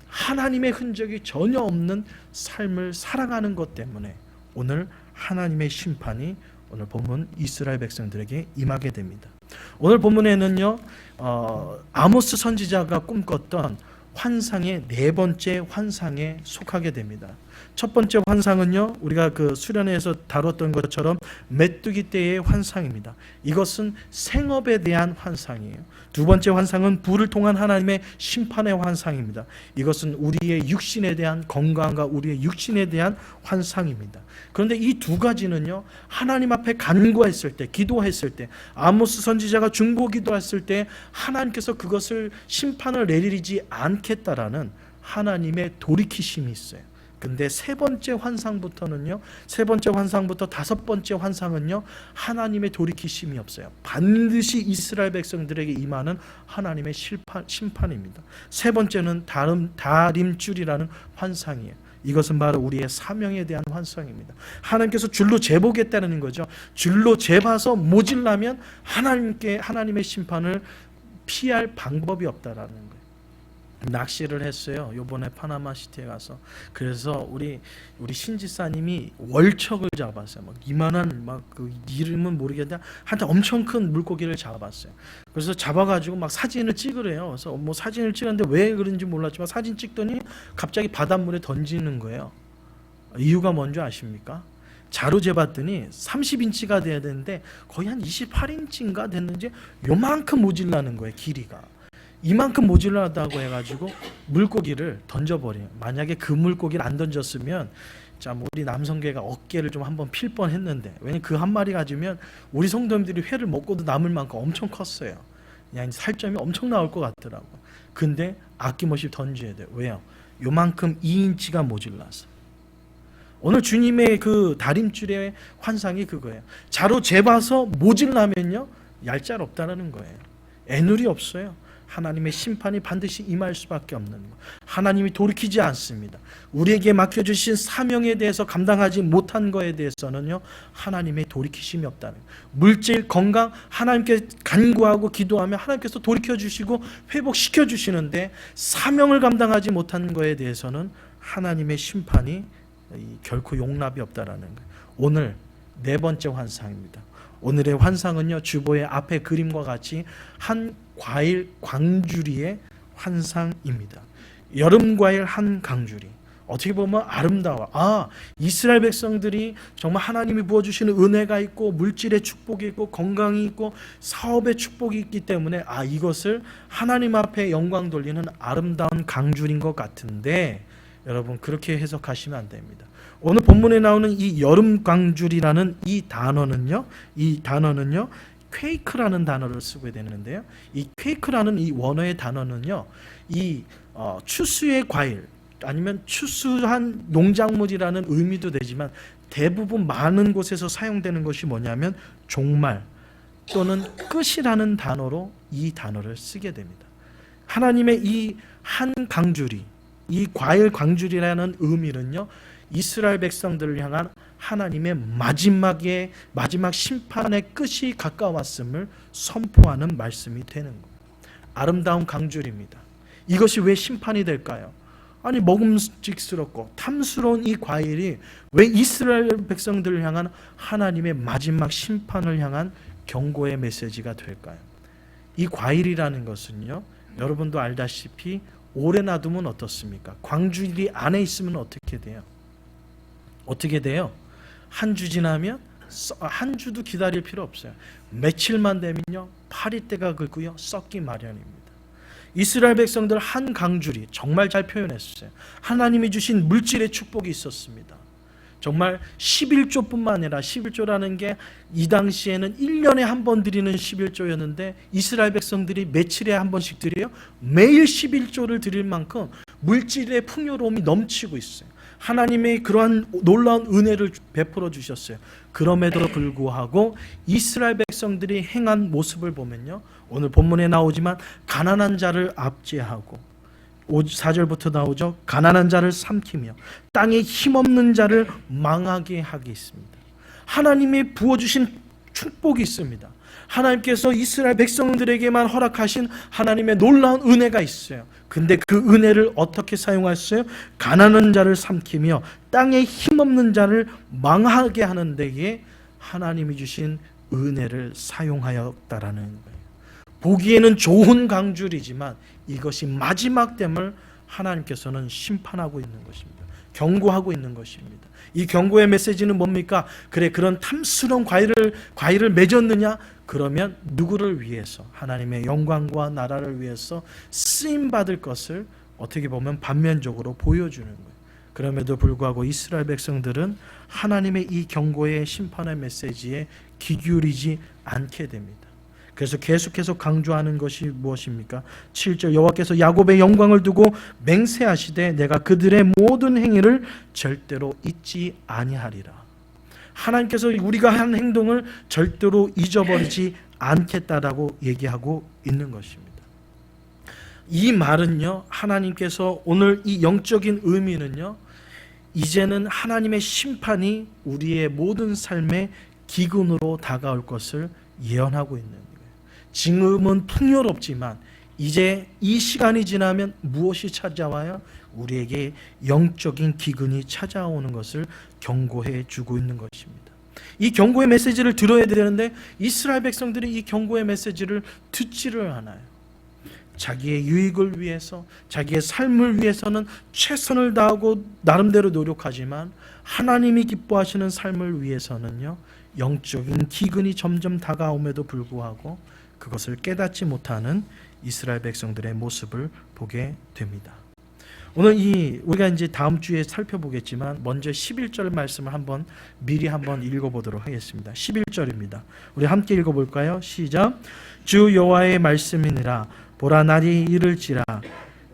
하나님의 흔적이 전혀 없는 삶을 살아가는 것 때문에 오늘 하나님의 심판이 오늘 본문 이스라엘 백성들에게 임하게 됩니다. 오늘 본문에는요, 아모스 선지자가 꿈꿨던 환상의 4번째 환상에 속하게 됩니다. 첫 번째 환상은요, 우리가 그 수련회에서 다뤘던 것처럼 메뚜기 떼의 환상입니다. 이것은 생업에 대한 환상이에요. 두 번째 환상은 불을 통한 하나님의 심판의 환상입니다. 이것은 우리의 육신에 대한 건강과 우리의 육신에 대한 환상입니다. 그런데 이 두 가지는요, 하나님 앞에 간구했을 때, 기도했을 때, 아모스 선지자가 중보기도했을 때 하나님께서 그것을 심판을 내리지 않겠다라는 하나님의 돌이키심이 있어요. 근데 세 번째 환상부터는요, 세 번째 환상부터 5번째 환상은요, 하나님의 돌이키심이 없어요. 반드시 이스라엘 백성들에게 임하는 하나님의 심판입니다. 세 번째는 다림줄이라는 환상이에요. 이것은 바로 우리의 사명에 대한 환상입니다. 하나님께서 줄로 재보겠다는 거죠. 줄로 재봐서 모질라면 하나님의 심판을 피할 방법이 없다라는 거예요. 낚시를 했어요. 요번에 파나마시티에 가서. 그래서 우리 신지사님이 월척을 잡았어요. 막 이만한 그 이름은 모르겠는데 한테 엄청 큰 물고기를 잡았어요. 그래서 잡아가지고 막 사진을 찍으래요. 그래서 뭐 사진을 찍었는데 왜 그런지 몰랐지만 사진 찍더니 갑자기 바닷물에 던지는 거예요. 이유가 뭔지 아십니까? 자로 재봤더니 30인치가 돼야 되는데 거의 한 28인치인가 됐는지 요만큼 모질라는 거예요. 길이가. 이만큼 모질라다고 해가지고 물고기를 던져버려요. 만약에 그 물고기를 안 던졌으면 우리 남성계가 어깨를 좀 한번 필 뻔했는데, 왜냐면 그 한 마리 가지면 우리 성도님들이 회를 먹고도 남을 만큼 엄청 컸어요. 그냥 살점이 엄청 나올 것 같더라고. 근데 아낌없이 던져야 돼요. 왜요? 요만큼 2인치가 모질라서. 오늘 주님의 그 다림줄의 환상이 그거예요. 자로 재봐서 모질라면요, 얄짤 없다라는 거예요. 애누리 없어요. 하나님의 심판이 반드시 임할 수밖에 없는 것. 하나님이 돌이키지 않습니다. 우리에게 맡겨주신 사명에 대해서 감당하지 못한 것에 대해서는요, 하나님의 돌이키심이 없다는 것. 물질, 건강, 하나님께 간구하고 기도하면 하나님께서 돌이켜주시고 회복시켜주시는데, 사명을 감당하지 못한 것에 대해서는 하나님의 심판이 결코 용납이 없다라는 거예요. 오늘 네 번째 환상입니다. 오늘의 환상은요, 주보의 앞에 그림과 같이 한 과일 광주리의 환상입니다. 여름 과일 한 강주리. 어떻게 보면 아름다워. 이스라엘 백성들이 정말 하나님이 부어주시는 은혜가 있고, 물질의 축복이 있고, 건강이 있고, 사업의 축복이 있기 때문에 이것을 하나님 앞에 영광 돌리는 아름다운 강주리인 것 같은데, 여러분 그렇게 해석하시면 안 됩니다. 오늘 본문에 나오는 이 여름 광주리라는 이 단어는요, 퀘이크라는 단어를 쓰게 되는데요. 이 퀘이크라는 이 원어의 단어는요, 이 추수의 과일 아니면 추수한 농작물이라는 의미도 되지만, 대부분 많은 곳에서 사용되는 것이 뭐냐면 종말 또는 끝이라는 단어로 이 단어를 쓰게 됩니다. 하나님의 이 한 강주리, 이 과일 광주리라는 의미는요, 이스라엘 백성들을 향한 하나님의 마지막 심판의 끝이 가까웠음을 선포하는 말씀이 되는 거예요. 아름다운 강주리입니다. 이것이 왜 심판이 될까요? 아니, 먹음직스럽고 탐스러운 이 과일이 왜 이스라엘 백성들을 향한 하나님의 마지막 심판을 향한 경고의 메시지가 될까요? 이 과일이라는 것은요, 여러분도 알다시피 오래 놔두면 어떻습니까? 광주리 안에 있으면 어떻게 돼요? 한 주 지나면 한 주도 기다릴 필요 없어요. 며칠만 되면요, 파리때가 긁고요, 썩기 마련입니다. 이스라엘 백성들 한 강주리, 정말 잘 표현했어요. 하나님이 주신 물질의 축복이 있었습니다. 정말 11조뿐만 아니라, 11조라는 게 이 당시에는 1년에 한 번 드리는 11조였는데 이스라엘 백성들이 며칠에 한 번씩 드려요? 매일 11조를 드릴 만큼 물질의 풍요로움이 넘치고 있어요. 하나님의 그러한 놀라운 은혜를 베풀어 주셨어요. 그럼에도 불구하고 이스라엘 백성들이 행한 모습을 보면요, 오늘 본문에 나오지만 가난한 자를 압제하고, 4절부터 나오죠. 가난한 자를 삼키며 땅에 힘없는 자를 망하게 하겠습니다. 하나님이 부어주신 축복이 있습니다. 하나님께서 이스라엘 백성들에게만 허락하신 하나님의 놀라운 은혜가 있어요. 근데 그 은혜를 어떻게 사용했어요? 가난한 자를 삼키며 땅에 힘없는 자를 망하게 하는 데에 하나님이 주신 은혜를 사용하였다라는 거예요. 보기에는 좋은 강줄이지만 이것이 마지막 됨을 하나님께서는 심판하고 있는 것입니다. 경고하고 있는 것입니다. 이 경고의 메시지는 뭡니까? 그런 탐스러운 과일을 맺었느냐? 그러면 누구를 위해서? 하나님의 영광과 나라를 위해서 쓰임받을 것을 어떻게 보면 반면적으로 보여주는 거예요. 그럼에도 불구하고 이스라엘 백성들은 하나님의 이 경고의 심판의 메시지에 귀 기울이지 않게 됩니다. 그래서 계속해서 강조하는 것이 무엇입니까? 7절, 여호와께서 야곱의 영광을 두고 맹세하시되 내가 그들의 모든 행위를 절대로 잊지 아니하리라. 하나님께서 우리가 한 행동을 절대로 잊어버리지 않겠다라고 얘기하고 있는 것입니다. 이 말은요, 하나님께서 오늘 이 영적인 의미는요, 이제는 하나님의 심판이 우리의 모든 삶의 기근으로 다가올 것을 예언하고 있는 거예요. 지금은 풍요롭지만 이제 이 시간이 지나면 무엇이 찾아와요? 우리에게 영적인 기근이 찾아오는 것을 경고해 주고 있는 것입니다. 이 경고의 메시지를 들어야 되는데 이스라엘 백성들이 이 경고의 메시지를 듣지를 않아요. 자기의 유익을 위해서, 자기의 삶을 위해서는 최선을 다하고 나름대로 노력하지만 하나님이 기뻐하시는 삶을 위해서는요, 영적인 기근이 점점 다가옴에도 불구하고 그것을 깨닫지 못하는 이스라엘 백성들의 모습을 보게 됩니다. 오늘 우리가 이제 다음 주에 살펴보겠지만 먼저 11절 말씀을 미리 한번 읽어보도록 하겠습니다. 11절입니다. 우리 함께 읽어볼까요? 시작. 주 여호와의 말씀이니라. 보라, 날이 이를지라.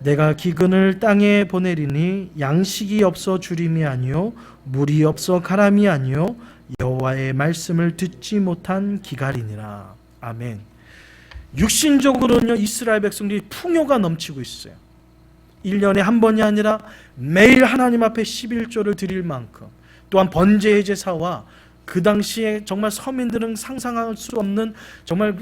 내가 기근을 땅에 보내리니 양식이 없어 주림이 아니요 물이 없어 가람이 아니요 여호와의 말씀을 듣지 못한 기갈이니라. 아멘. 육신적으로는요, 이스라엘 백성들이 풍요가 넘치고 있어요. 1년에 한 번이 아니라 매일 하나님 앞에 11조를 드릴 만큼, 또한 번제의 제사와 그 당시에 정말 서민들은 상상할 수 없는 정말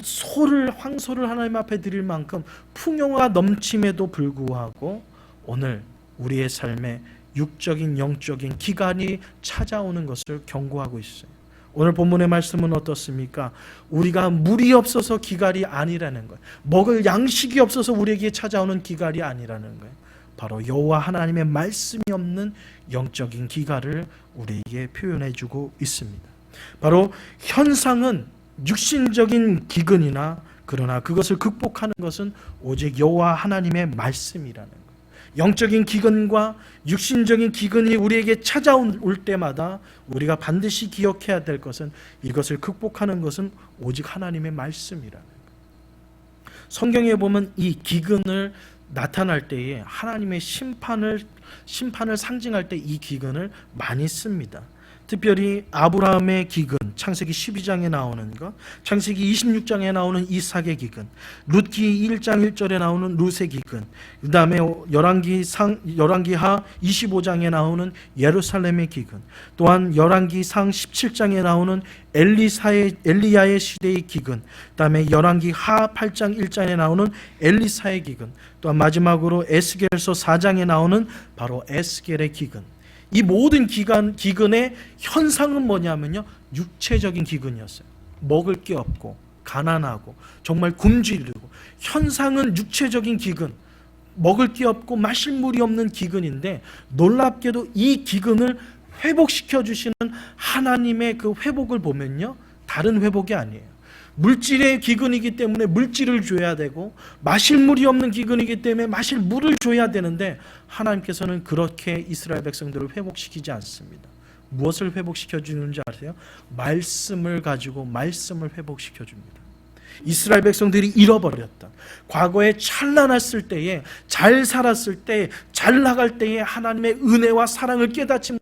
황소를 하나님 앞에 드릴 만큼 풍요가 넘침에도 불구하고 오늘 우리의 삶에 육적인 영적인 기간이 찾아오는 것을 경고하고 있어요. 오늘 본문의 말씀은 어떻습니까? 우리가 물이 없어서 기갈이 아니라는 거예요. 먹을 양식이 없어서 우리에게 찾아오는 기갈이 아니라는 거예요. 바로 여호와 하나님의 말씀이 없는 영적인 기갈을 우리에게 표현해주고 있습니다. 바로 현상은 육신적인 기근이나 그러나 그것을 극복하는 것은 오직 여호와 하나님의 말씀이라는 거예요. 영적인 기근과 육신적인 기근이 우리에게 찾아올 때마다 우리가 반드시 기억해야 될 것은 이것을 극복하는 것은 오직 하나님의 말씀이라는 거예요. 성경에 보면 이 기근을 나타날 때에 하나님의 심판을 상징할 때 이 기근을 많이 씁니다. 특별히 아브라함의 기근, 창세기 12장에 나오는 것, 창세기 26장에 나오는 이삭의 기근, 룻기 1장 1절에 나오는 룻의 기근, 그 다음에 열왕기하 25장에 나오는 예루살렘의 기근, 또한 열왕기상 17장에 나오는 엘리야의 시대의 기근, 그 다음에 열왕기하 8장 1장에 나오는 엘리사의 기근, 또한 마지막으로 에스겔서 4장에 나오는 바로 에스겔의 기근. 이 모든 기근의 현상은 뭐냐면요, 육체적인 기근이었어요. 먹을 게 없고 가난하고 정말 굶주리고, 현상은 육체적인 기근, 먹을 게 없고 마실 물이 없는 기근인데, 놀랍게도 이 기근을 회복시켜 주시는 하나님의 그 회복을 보면요, 다른 회복이 아니에요. 물질의 기근이기 때문에 물질을 줘야 되고, 마실 물이 없는 기근이기 때문에 마실 물을 줘야 되는데, 하나님께서는 그렇게 이스라엘 백성들을 회복시키지 않습니다. 무엇을 회복시켜 주는지 아세요? 말씀을 가지고 말씀을 회복시켜 줍니다. 이스라엘 백성들이 잃어버렸던, 과거에 찬란했을 때에, 잘 살았을 때, 잘 나갈 때에 하나님의 은혜와 사랑을 깨닫지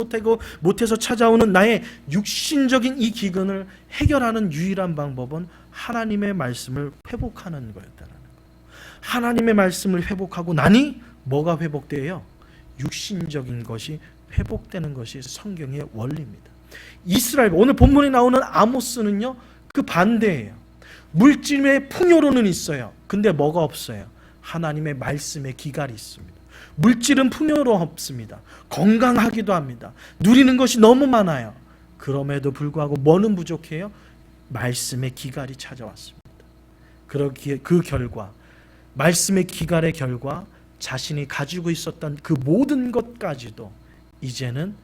못해서 찾아오는 나의 육신적인 이 기근을 해결하는 유일한 방법은 하나님의 말씀을 회복하는 거였다는 거예요. 하나님의 말씀을 회복하고 나니 뭐가 회복돼요? 육신적인 것이 회복되는 것이 성경의 원리입니다. 이스라엘, 오늘 본문에 나오는 아모스는요, 그 반대예요. 물질의 풍요로는 있어요. 근데 뭐가 없어요? 하나님의 말씀의 기갈이 있습니다. 물질은 풍요로 없습니다. 건강하기도 합니다. 누리는 것이 너무 많아요. 그럼에도 불구하고 뭐는 부족해요? 말씀의 기갈이 찾아왔습니다. 그러기에 그 결과, 말씀의 기갈의 결과, 자신이 가지고 있었던 그 모든 것까지도 이제는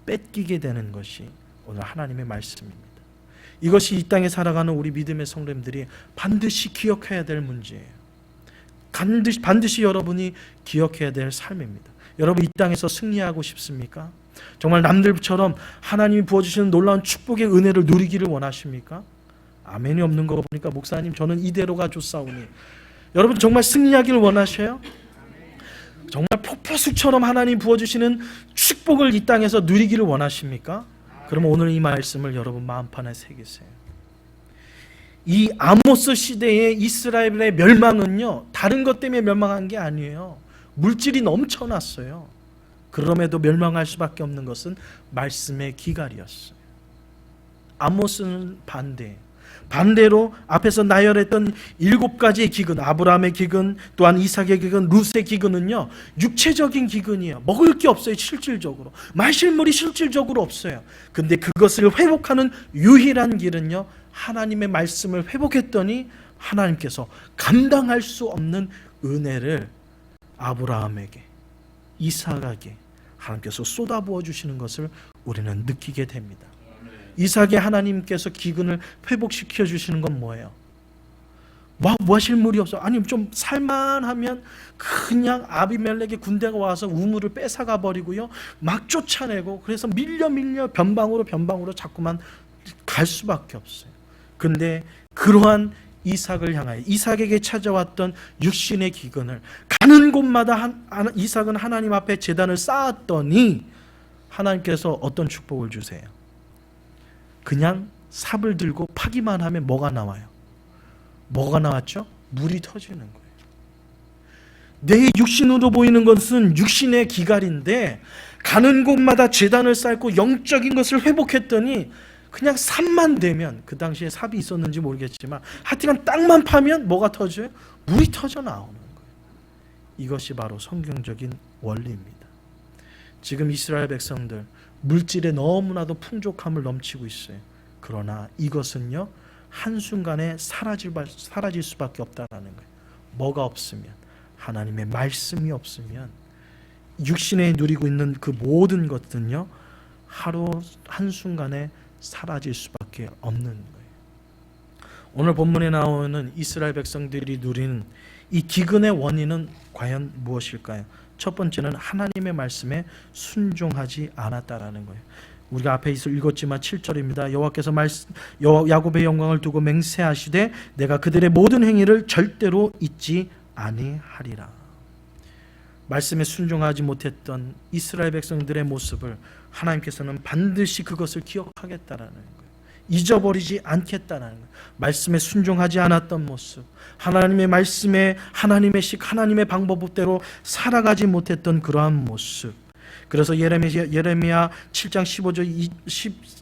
뺏기게 되는 것이 오늘 하나님의 말씀입니다. 이것이 이 땅에 살아가는 우리 믿음의 성도님들이 반드시 기억해야 될 문제예요. 반드시 여러분이 기억해야 될 삶입니다. 여러분, 이 땅에서 승리하고 싶습니까? 정말 남들처럼 하나님이 부어주시는 놀라운 축복의 은혜를 누리기를 원하십니까? 아멘이 없는 거 보니까 목사님 저는 이대로가 좋사오니, 여러분 정말 승리하기를 원하셔요? 정말 폭포수처럼 하나님 부어주시는 축복을 이 땅에서 누리기를 원하십니까? 그러면 오늘 이 말씀을 여러분 마음판에 새기세요. 이 아모스 시대의 이스라엘의 멸망은요, 다른 것 때문에 멸망한 게 아니에요. 물질이 넘쳐났어요. 그럼에도 멸망할 수밖에 없는 것은 말씀의 기갈이었어요. 아모스는 반대로 앞에서 나열했던 7가지의 기근, 아브라함의 기근, 또한 이삭의 기근, 룻의 기근은요, 육체적인 기근이에요. 먹을 게 없어요. 실질적으로 마실 물이 실질적으로 없어요. 근데 그것을 회복하는 유일한 길은요, 하나님의 말씀을 회복했더니 하나님께서 감당할 수 없는 은혜를 아브라함에게, 이삭에게 하나님께서 쏟아부어 주시는 것을 우리는 느끼게 됩니다. 이삭의 하나님께서 기근을 회복시켜 주시는 건 뭐예요? 마실 물이 없어. 아니 좀 살만하면 그냥 아비멜렉의 군대가 와서 우물을 뺏어가 버리고요, 막 쫓아내고, 그래서 밀려 변방으로 자꾸만 갈 수밖에 없어요. 근데 그러한 이삭을 향하여, 이삭에게 찾아왔던 육신의 기근을 가는 곳마다 이삭은 하나님 앞에 제단을 쌓았더니 하나님께서 어떤 축복을 주세요? 그냥 삽을 들고 파기만 하면 뭐가 나와요? 뭐가 나왔죠? 물이 터지는 거예요. 내 육신으로 보이는 것은 육신의 기갈인데 가는 곳마다 제단을 쌓고 영적인 것을 회복했더니 그냥 삽만 되면, 그 당시에 삽이 있었는지 모르겠지만 하여튼 땅만 파면 뭐가 터져요? 물이 터져 나오는 거예요. 이것이 바로 성경적인 원리입니다. 지금 이스라엘 백성들 물질에 너무나도 풍족함을 넘치고 있어요. 그러나 이것은요 한순간에 사라질 수밖에 없다라는 거예요. 뭐가 없으면, 하나님의 말씀이 없으면 육신에 누리고 있는 그 모든 것들은요 하루 한순간에 사라질 수밖에 없는 거예요. 오늘 본문에 나오는 이스라엘 백성들이 누리는 이 기근의 원인은 과연 무엇일까요? 첫 번째는 하나님의 말씀에 순종하지 않았다라는 거예요. 우리가 앞에 읽었지만 7절입니다. 여호와께서 야곱의 영광을 두고 맹세하시되 내가 그들의 모든 행위를 절대로 잊지 아니하리라. 말씀에 순종하지 못했던 이스라엘 백성들의 모습을 하나님께서는 반드시 그것을 기억하겠다라는 거예요. 잊어버리지 않겠다라는 거예요. 말씀에 순종하지 않았던 모습, 하나님의 말씀에 하나님의 식, 하나님의 방법대로 살아가지 못했던 그러한 모습. 그래서 예레미야 7장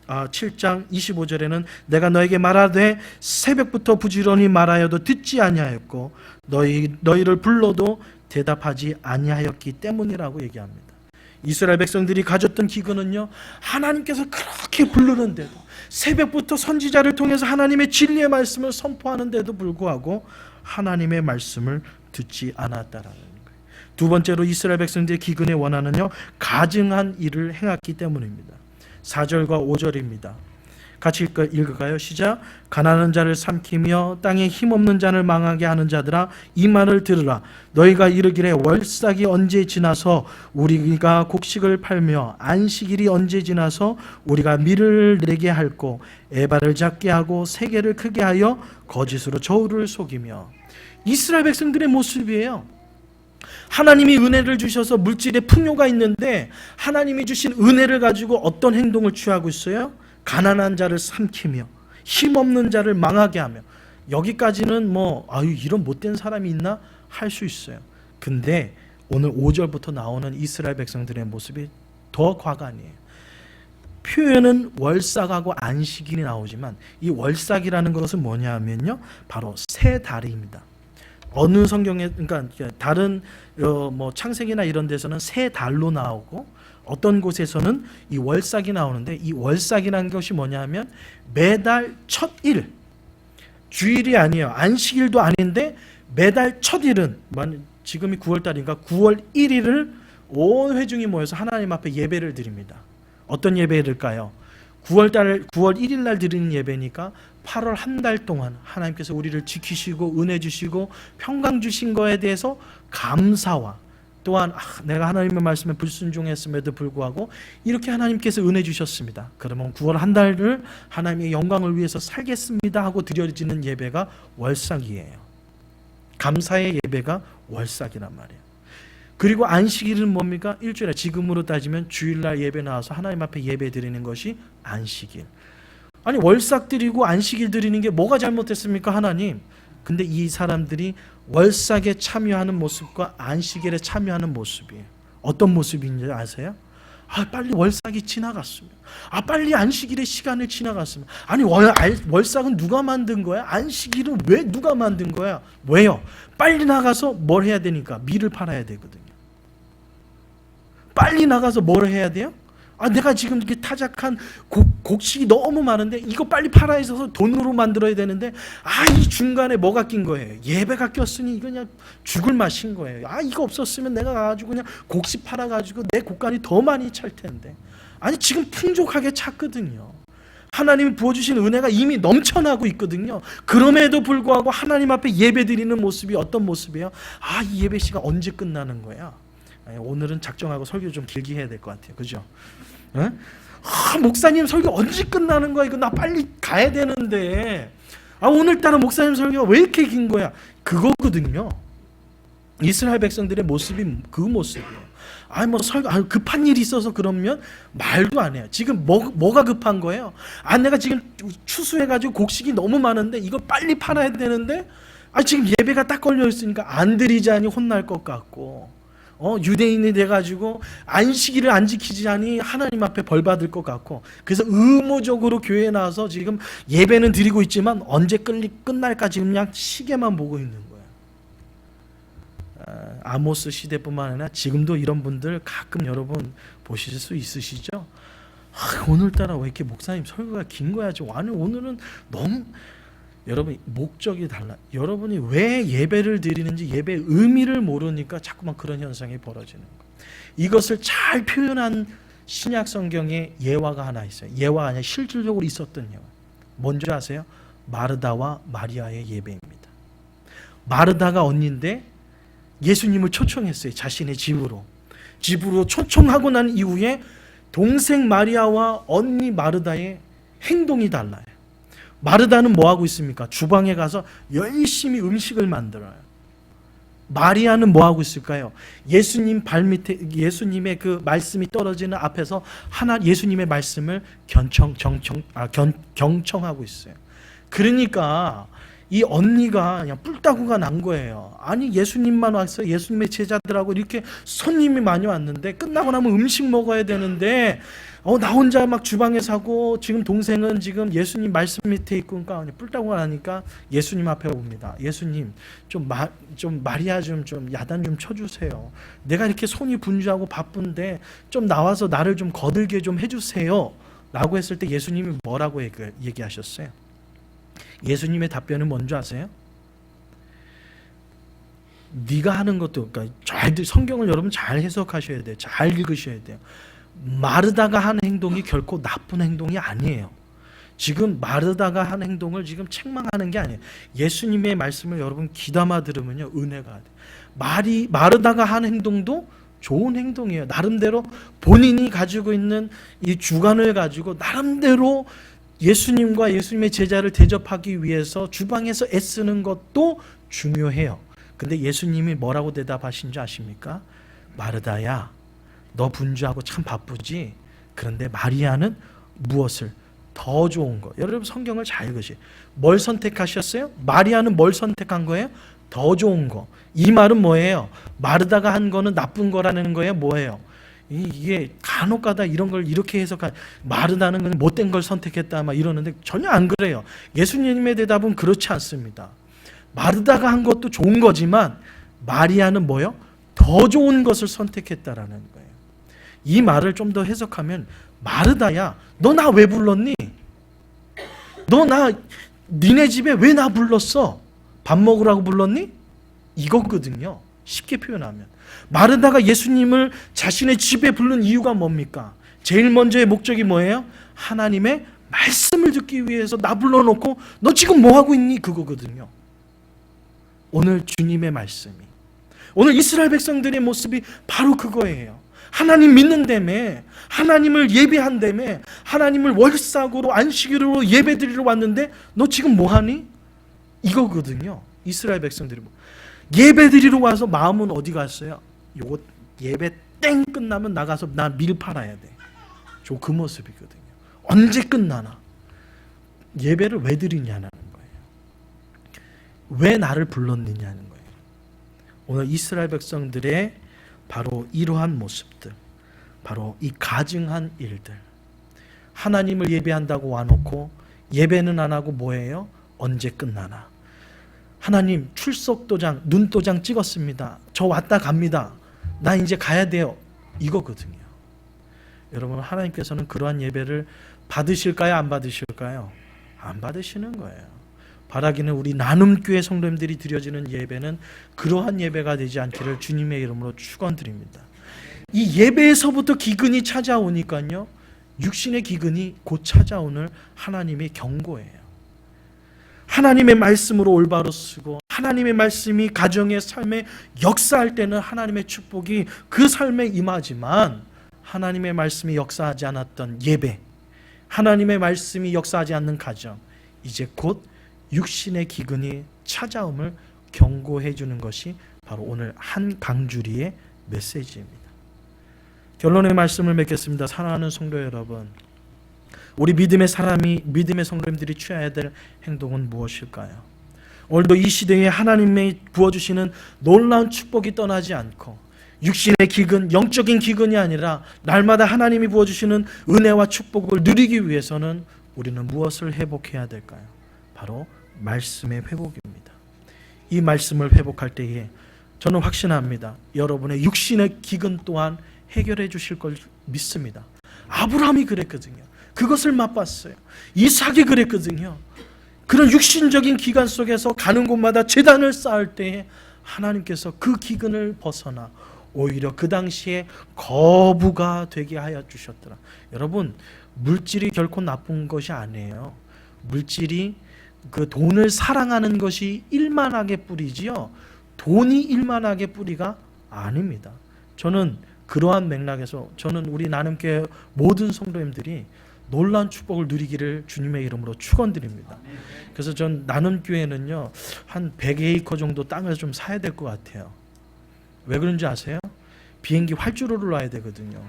7장 25절에는 내가 너에게 말하되 새벽부터 부지런히 말하여도 듣지 아니하였고 너희를 불러도 대답하지 아니하였기 때문이라고 얘기합니다. 이스라엘 백성들이 가졌던 기근은요 하나님께서 그렇게 부르는데도, 새벽부터 선지자를 통해서 하나님의 진리의 말씀을 선포하는데도 불구하고 하나님의 말씀을 듣지 않았다라는 거예요. 두 번째로 이스라엘 백성들의 기근의 원한은요 가증한 일을 행했기 때문입니다. 4절과 5절입니다. 같이 읽을까요? 시작. 가난한 자를 삼키며 땅에 힘없는 자를 망하게 하는 자들아 이 말을 들으라. 너희가 이르기를 월삭이 언제 지나서 우리가 곡식을 팔며 안식일이 언제 지나서 우리가 밀을 내게 할고 에바를 작게 하고 세계를 크게 하여 거짓으로 저울을 속이며. 이스라엘 백성들의 모습이에요. 하나님이 은혜를 주셔서 물질에 풍요가 있는데 하나님이 주신 은혜를 가지고 어떤 행동을 취하고 있어요? 가난한 자를 삼키며 힘없는 자를 망하게 하며. 여기까지는 이런 못된 사람이 있나 할 수 있어요. 근데 오늘 5절부터 나오는 이스라엘 백성들의 모습이 더 과간이에요. 표현은 월삭하고 안식일이 나오지만 이 월삭이라는 것은 뭐냐 하면요 바로 세 달입니다. 어느 성경에, 그러니까 다른 창세기나 이런 데서는 세 달로 나오고 어떤 곳에서는 이 월삭이 나오는데, 이 월삭이라는 것이 뭐냐 하면 매달 첫 일, 주일이 아니에요. 안식일도 아닌데 매달 첫 일은, 지금이 9월달인가 9월 1일을 온 회중이 모여서 하나님 앞에 예배를 드립니다. 어떤 예배일까요? 9월 1일 날 드리는 예배니까 8월 한 달 동안 하나님께서 우리를 지키시고 은혜 주시고 평강 주신 거에 대해서 감사와 또한 내가 하나님의 말씀에 불순종했음에도 불구하고 이렇게 하나님께서 은혜 주셨습니다. 그러면 9월 한 달을 하나님의 영광을 위해서 살겠습니다 하고 드려지는 예배가 월삭이에요. 감사의 예배가 월삭이란 말이에요. 그리고 안식일은 뭡니까? 일주일에, 지금으로 따지면 주일날 예배 나와서 하나님 앞에 예배 드리는 것이 안식일. 아니 월삭 드리고 안식일 드리는 게 뭐가 잘못됐습니까 하나님? 근데 이 사람들이 월삭에 참여하는 모습과 안식일에 참여하는 모습이에요. 어떤 모습인지 아세요? 빨리 월삭이 지나갔으면, 빨리 안식일의 시간을 지나갔으면. 아니 월삭은 누가 만든 거야? 안식일은 왜 누가 만든 거야? 왜요? 빨리 나가서 뭘 해야 되니까? 밀을 팔아야 되거든요. 빨리 나가서 뭘 해야 돼요? 내가 지금 이렇게 타작한 곡식이 너무 많은데 이거 빨리 팔아야 해서 돈으로 만들어야 되는데 이 중간에 뭐가 낀 거예요? 예배가 꼈으니 이거 그냥 죽을 맛인 거예요. 이거 없었으면 내가 가지고 그냥 곡식 팔아가지고 내 곡간이 더 많이 찰 텐데. 지금 풍족하게 찼거든요. 하나님이 부어주신 은혜가 이미 넘쳐나고 있거든요. 그럼에도 불구하고 하나님 앞에 예배 드리는 모습이 어떤 모습이에요? 이 예배 시간 언제 끝나는 거야? 오늘은 작정하고 설교 좀 길게 해야 될 것 같아요. 그죠? 목사님 설교 언제 끝나는 거야? 이거 나 빨리 가야 되는데. 오늘따라 목사님 설교가 왜 이렇게 긴 거야? 그거거든요. 이스라엘 백성들의 모습이 그 모습이에요. 급한 일이 있어서 그러면 말도 안 해요. 지금 뭐가 급한 거예요? 내가 지금 추수해가지고 곡식이 너무 많은데 이거 빨리 팔아야 되는데 지금 예배가 딱 걸려 있으니까 안 드리자니 혼날 것 같고, 유대인이 돼가지고 안식일을 안 지키자니 하나님 앞에 벌 받을 것 같고, 그래서 의무적으로 교회에 나와서 지금 예배는 드리고 있지만 언제 끝날까 지금 그냥 시계만 보고 있는 거예요. 아모스 시대뿐만 아니라 지금도 이런 분들 가끔 여러분 보실 수 있으시죠? 오늘따라 왜 이렇게 목사님 설교가 긴 거야? 아니 오늘은 너무, 여러분 목적이 달라. 여러분이 왜 예배를 드리는지 예배의 의미를 모르니까 자꾸만 그런 현상이 벌어지는 거예요. 이것을 잘 표현한 신약 성경에 예화가 하나 있어요. 예화가 아니라 실질적으로 있었던 예화. 뭔지 아세요? 마르다와 마리아의 예배입니다. 마르다가 언니인데 예수님을 초청했어요. 자신의 집으로 초청하고 난 이후에 동생 마리아와 언니 마르다의 행동이 달라요. 마르다는 뭐 하고 있습니까? 주방에 가서 열심히 음식을 만들어요. 마리아는 뭐 하고 있을까요? 예수님 발밑에, 예수님의 그 말씀이 떨어지는 앞에서 예수님의 말씀을 경청하고 있어요. 그러니까 이 언니가 그냥 뿔따구가 난 거예요. 아니 예수님만 왔어요. 예수님의 제자들하고 이렇게 손님이 많이 왔는데 끝나고 나면 음식 먹어야 되는데 나 혼자 막 주방에서 하고 지금 동생은 지금 예수님 말씀 밑에 있고, 그러니까 뿔따구가 나니까 예수님 앞에 옵니다. 예수님 좀 마리아 좀 야단 좀 쳐주세요. 내가 이렇게 손이 분주하고 바쁜데 좀 나와서 나를 좀 거들게 좀 해주세요 라고 했을 때 예수님이 뭐라고 얘기하셨어요? 예수님의 답변은 뭔지 아세요? 네가 하는 것도, 그러니까 성경을 여러분 잘 해석하셔야 돼요. 잘 읽으셔야 돼요. 마르다가 하는 행동이 결코 나쁜 행동이 아니에요. 지금 마르다가 하는 행동을 지금 책망하는 게 아니에요. 예수님의 말씀을 여러분 귀담아 들으면요 은혜가 돼요. 마르다가 하는 행동도 좋은 행동이에요. 나름대로 본인이 가지고 있는 이 주관을 가지고 나름대로 예수님과 예수님의 제자를 대접하기 위해서 주방에서 애쓰는 것도 중요해요. 근데 예수님이 뭐라고 대답하신 줄 아십니까? 마르다야, 너 분주하고 참 바쁘지? 그런데 마리아는 무엇을? 더 좋은 거. 여러분 성경을 잘 읽으세요. 뭘 선택하셨어요? 마리아는 뭘 선택한 거예요? 더 좋은 거. 이 말은 뭐예요? 마르다가 한 거는 나쁜 거라는 거예요? 뭐예요? 이게 간혹가다 이런 걸 이렇게 해석한, 마르다는 못된 걸 선택했다 막 이러는데 전혀 안 그래요. 예수님의 대답은 그렇지 않습니다. 마르다가 한 것도 좋은 거지만 마리아는 뭐요? 더 좋은 것을 선택했다라는 거예요. 이 말을 좀 더 해석하면, 마르다야, 너 나 왜 불렀니? 니네 집에 왜 나 불렀어? 밥 먹으라고 불렀니? 이거거든요. 쉽게 표현하면. 마르다가 예수님을 자신의 집에 부른 이유가 뭡니까? 제일 먼저의 목적이 뭐예요? 하나님의 말씀을 듣기 위해서 나 불러놓고 너 지금 뭐 하고 있니? 그거거든요. 오늘 주님의 말씀이, 오늘 이스라엘 백성들의 모습이 바로 그거예요. 하나님 믿는다며, 하나님을 예배한다며, 하나님을 월삭으로 안식일로 예배드리러 왔는데 너 지금 뭐 하니? 이거거든요. 이스라엘 백성들이 예배드리러 와서 마음은 어디 갔어요? 요거 예배 땡 끝나면 나가서 나 밀 팔아야 돼. 저 그 모습이거든요. 언제 끝나나? 예배를 왜 드리냐는 거예요. 왜 나를 불렀느냐는 거예요. 오늘 이스라엘 백성들의 바로 이러한 모습들, 바로 이 가증한 일들, 하나님을 예배한다고 와놓고 예배는 안 하고 뭐예요? 언제 끝나나? 하나님 출석도장, 눈도장 찍었습니다. 저 왔다 갑니다. 나 이제 가야 돼요. 이거거든요. 여러분, 하나님께서는 그러한 예배를 받으실까요? 안 받으실까요? 안 받으시는 거예요. 바라기는 우리 나눔교회 성도님들이 드려지는 예배는 그러한 예배가 되지 않기를 주님의 이름으로 축원드립니다. 이 예배에서부터 기근이 찾아오니까요, 육신의 기근이 곧 찾아오는 하나님의 경고예요. 하나님의 말씀으로 올바로 쓰고 하나님의 말씀이 가정의 삶에 역사할 때는 하나님의 축복이 그 삶에 임하지만, 하나님의 말씀이 역사하지 않았던 예배, 하나님의 말씀이 역사하지 않는 가정, 이제 곧 육신의 기근이 찾아옴을 경고해 주는 것이 바로 오늘 한 강주리의 메시지입니다. 결론의 말씀을 맺겠습니다. 사랑하는 성도 여러분, 우리 믿음의 성도님들이 취해야 될 행동은 무엇일까요? 오늘도 이 시대에 하나님이 부어주시는 놀라운 축복이 떠나지 않고 육신의 기근, 영적인 기근이 아니라 날마다 하나님이 부어주시는 은혜와 축복을 누리기 위해서는 우리는 무엇을 회복해야 될까요? 바로 말씀의 회복입니다. 이 말씀을 회복할 때에 저는 확신합니다. 여러분의 육신의 기근 또한 해결해 주실 걸 믿습니다. 아브라함이 그랬거든요. 그것을 맛봤어요. 이삭이 그랬거든요. 그런 육신적인 기간 속에서 가는 곳마다 제단을 쌓을 때에 하나님께서 그 기근을 벗어나 오히려 그 당시에 거부가 되게 하여 주셨더라. 여러분, 물질이 결코 나쁜 것이 아니에요. 물질이 그 돈을 사랑하는 것이 일만하게 뿌리지요, 돈이 일만하게 뿌리가 아닙니다. 저는 그러한 맥락에서 저는 우리 나눔교회 모든 성도님들이 놀라운 축복을 누리기를 주님의 이름으로 축원드립니다. 그래서 전 나눔교회는요 한 100에이커 정도 땅을 좀 사야 될 것 같아요. 왜 그런지 아세요? 비행기 활주로를 놔야 되거든요.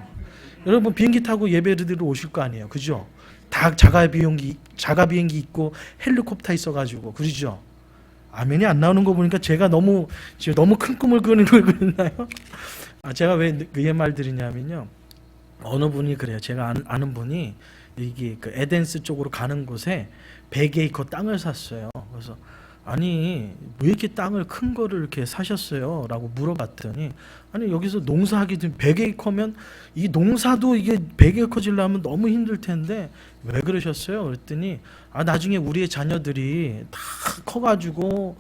여러분 비행기 타고 예배드리러 오실 거 아니에요, 그죠? 다 자가 비행기 있고 헬리콥터 있어가지고, 그러죠? 아멘이 안 나오는 거 보니까 제가 너무 큰 꿈을 꾸는 걸 그랬나요? 제가 왜 그 말 드리냐면요, 어느 분이 그래요. 제가 아는 분이 이게 그 에덴스 쪽으로 가는 곳에 100에이커 땅을 샀어요. 그래서 아니 왜 이렇게 땅을 큰 거를 이렇게 사셨어요? 라고 물어봤더니, 아니 여기서 농사하기 전 100에이커면 이 농사도 이게 100에이커 지려면 너무 힘들 텐데 왜 그러셨어요? 그랬더니 나중에 우리의 자녀들이 다 커가지고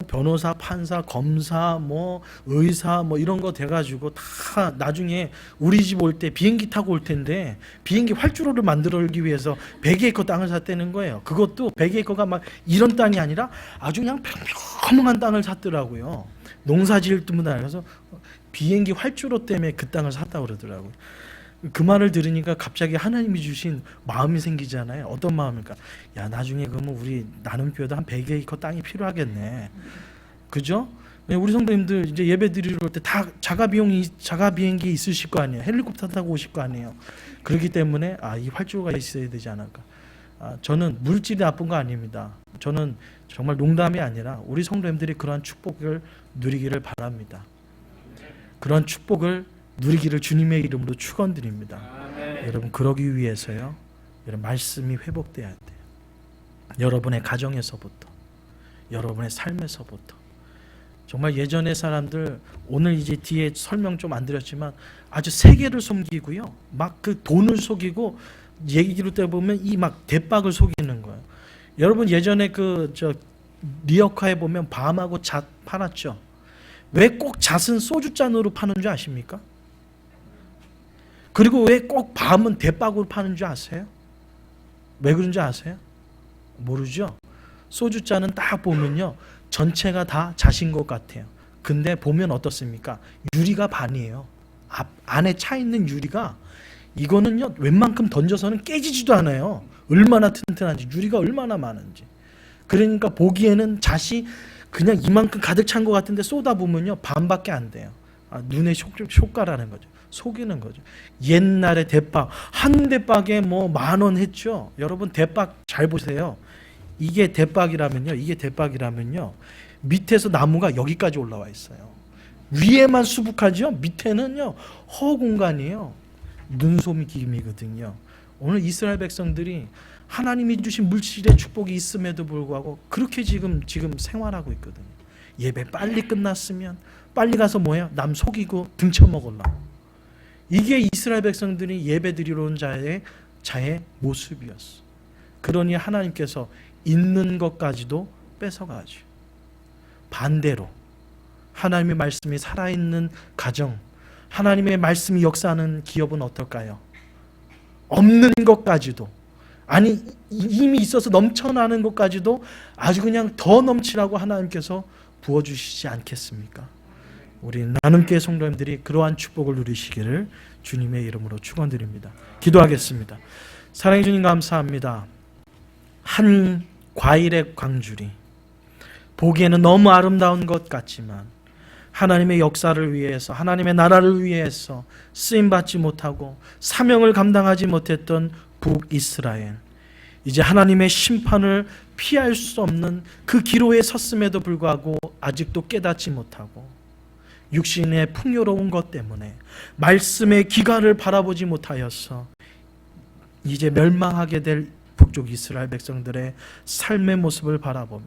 변호사, 판사, 검사, 뭐 의사 뭐 이런 거 돼가지고 다 나중에 우리 집 올 때 비행기 타고 올 텐데 비행기 활주로를 만들기 위해서 100에이커 땅을 샀다는 거예요. 그것도 100에이커가 막 이런 땅이 아니라 아주 그냥 평평한 땅을 샀더라고요. 농사 지을 뿐만 아니라. 그래서 비행기 활주로 때문에 그 땅을 샀다고 그러더라고요. 그 말을 들으니까 갑자기 하나님이 주신 마음이 생기잖아요. 어떤 마음일까? 야, 나중에 그러면 우리 나눔교회도 한 100에이커 땅이 필요하겠네. 그죠? 우리 성도님들 이제 예배 드리러 올 때 다 자가 비행기 있으실 거 아니에요. 헬리콥터 타고 오실 거 아니에요. 그렇기 때문에 이 활주로가 있어야 되지 않을까. 저는 물질이 나쁜 거 아닙니다. 저는 정말 농담이 아니라 우리 성도님들이 그러한 축복을 누리기를 바랍니다. 그런 축복을 누리기를 주님의 이름으로 축원드립니다. 여러분 그러기 위해서요, 여러분 말씀이 회복돼야 돼요. 여러분의 가정에서부터, 여러분의 삶에서부터. 정말 예전의 사람들, 오늘 이제 뒤에 설명 좀 안 드렸지만 아주 세계를 섬기고요, 막 그 돈을 속이고, 얘기로 때 보면 이 막 대박을 속이는 거예요. 여러분 예전에 리어카에 보면 밤하고 잣 팔았죠. 왜 꼭 잣은 소주잔으로 파는 줄 아십니까? 그리고 왜 꼭 밤은 대박으로 파는 줄 아세요? 왜 그런지 아세요? 모르죠? 소주잔은 딱 보면요 전체가 다 잣인 것 같아요. 근데 보면 어떻습니까? 유리가 반이에요. 안에 차 있는 유리가, 이거는요 웬만큼 던져서는 깨지지도 않아요. 얼마나 튼튼한지, 유리가 얼마나 많은지. 그러니까 보기에는 잣이 그냥 이만큼 가득 찬 것 같은데 쏟아보면요 반밖에 안 돼요. 눈에 효과라는 거죠. 속이는 거죠. 옛날에 대박, 한 대박에 뭐 10,000원 했죠. 여러분 대박 잘 보세요. 이게 대박이라면요 밑에서 나무가 여기까지 올라와 있어요. 위에만 수북하죠. 밑에는요 허 공간이에요. 눈속임이거든요. 오늘 이스라엘 백성들이 하나님이 주신 물질의 축복이 있음에도 불구하고 그렇게 지금 생활하고 있거든요. 예배 빨리 끝났으면 빨리 가서 뭐예요? 남 속이고 등쳐먹으려고. 이게 이스라엘 백성들이 예배 드리러 온 자의 모습이었어. 그러니 하나님께서 있는 것까지도 뺏어가죠. 반대로 하나님의 말씀이 살아있는 가정, 하나님의 말씀이 역사하는 기업은 어떨까요? 없는 것까지도, 아니 이미 있어서 넘쳐나는 것까지도 아주 그냥 더 넘치라고 하나님께서 부어주시지 않겠습니까? 우리 나눔교회 성도님들이 그러한 축복을 누리시기를 주님의 이름으로 축원드립니다. 기도하겠습니다. 사랑해 주님 감사합니다. 한 과일의 광줄이 보기에는 너무 아름다운 것 같지만 하나님의 역사를 위해서, 하나님의 나라를 위해서 쓰임받지 못하고 사명을 감당하지 못했던 북이스라엘, 이제 하나님의 심판을 피할 수 없는 그 기로에 섰음에도 불구하고 아직도 깨닫지 못하고 육신의 풍요로운 것 때문에 말씀의 기가를 바라보지 못하여서 이제 멸망하게 될 북쪽 이스라엘 백성들의 삶의 모습을 바라보며,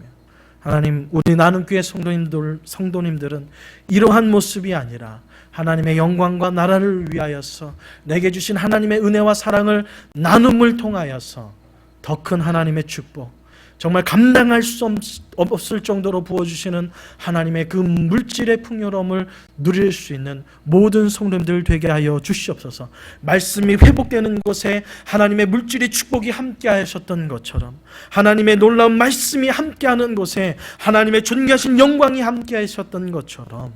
하나님, 우리 나눔교회 성도님들은 이러한 모습이 아니라 하나님의 영광과 나라를 위하여서 내게 주신 하나님의 은혜와 사랑을 나눔을 통하여서 더 큰 하나님의 축복, 정말 감당할 수 없을 정도로 부어주시는 하나님의 그 물질의 풍요로움을 누릴 수 있는 모든 성도님들 되게 하여 주시옵소서. 말씀이 회복되는 곳에 하나님의 물질의 축복이 함께 하셨던 것처럼, 하나님의 놀라운 말씀이 함께하는 곳에 하나님의 존귀하신 영광이 함께 하셨던 것처럼,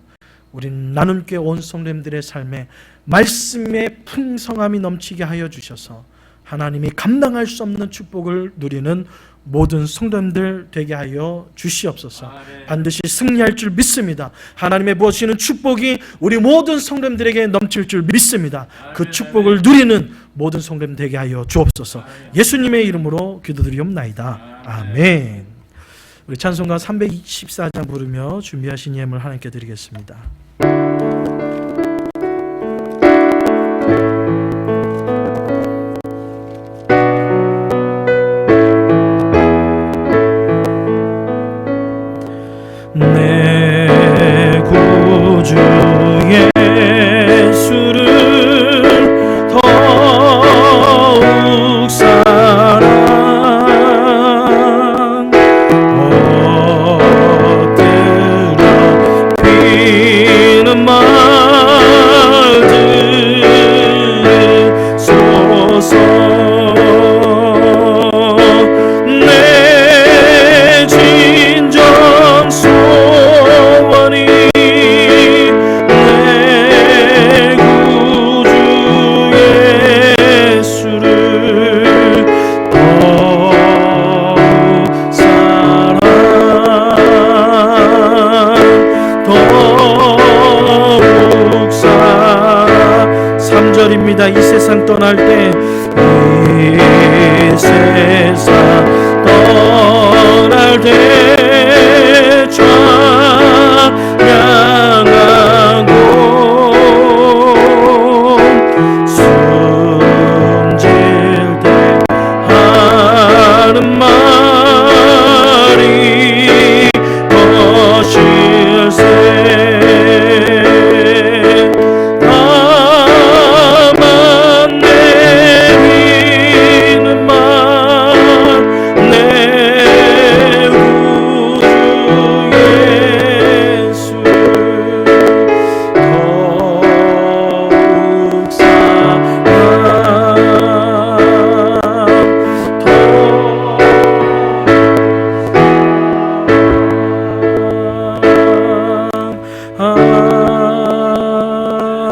우리 나눔교회 온 성도님들의 삶에 말씀의 풍성함이 넘치게 하여 주셔서 하나님이 감당할 수 없는 축복을 누리는 모든 성도님들 되게 하여 주시옵소서. 반드시 승리할 줄 믿습니다. 하나님의 부어주시는 축복이 우리 모든 성도님들에게 넘칠 줄 믿습니다. 그 축복을 누리는 모든 성도님 되게 하여 주옵소서. 예수님의 이름으로 기도드리옵나이다. 아멘. 우리 찬송가 324장 부르며 준비하신 예물 하나님께 드리겠습니다. 내 구주 예수를 더욱 사랑 엎드려 비는 말들 소서. 내 진정 소원이 내 구주 예수를 더욱 사랑 더욱 사랑. 3절입니다. 이 세상 떠날 때, 이 세상 떠날 때 찬양하고 숨질 때 하는 말이 거실세. 다만 내리는 말 내 구주 예수 더욱 사랑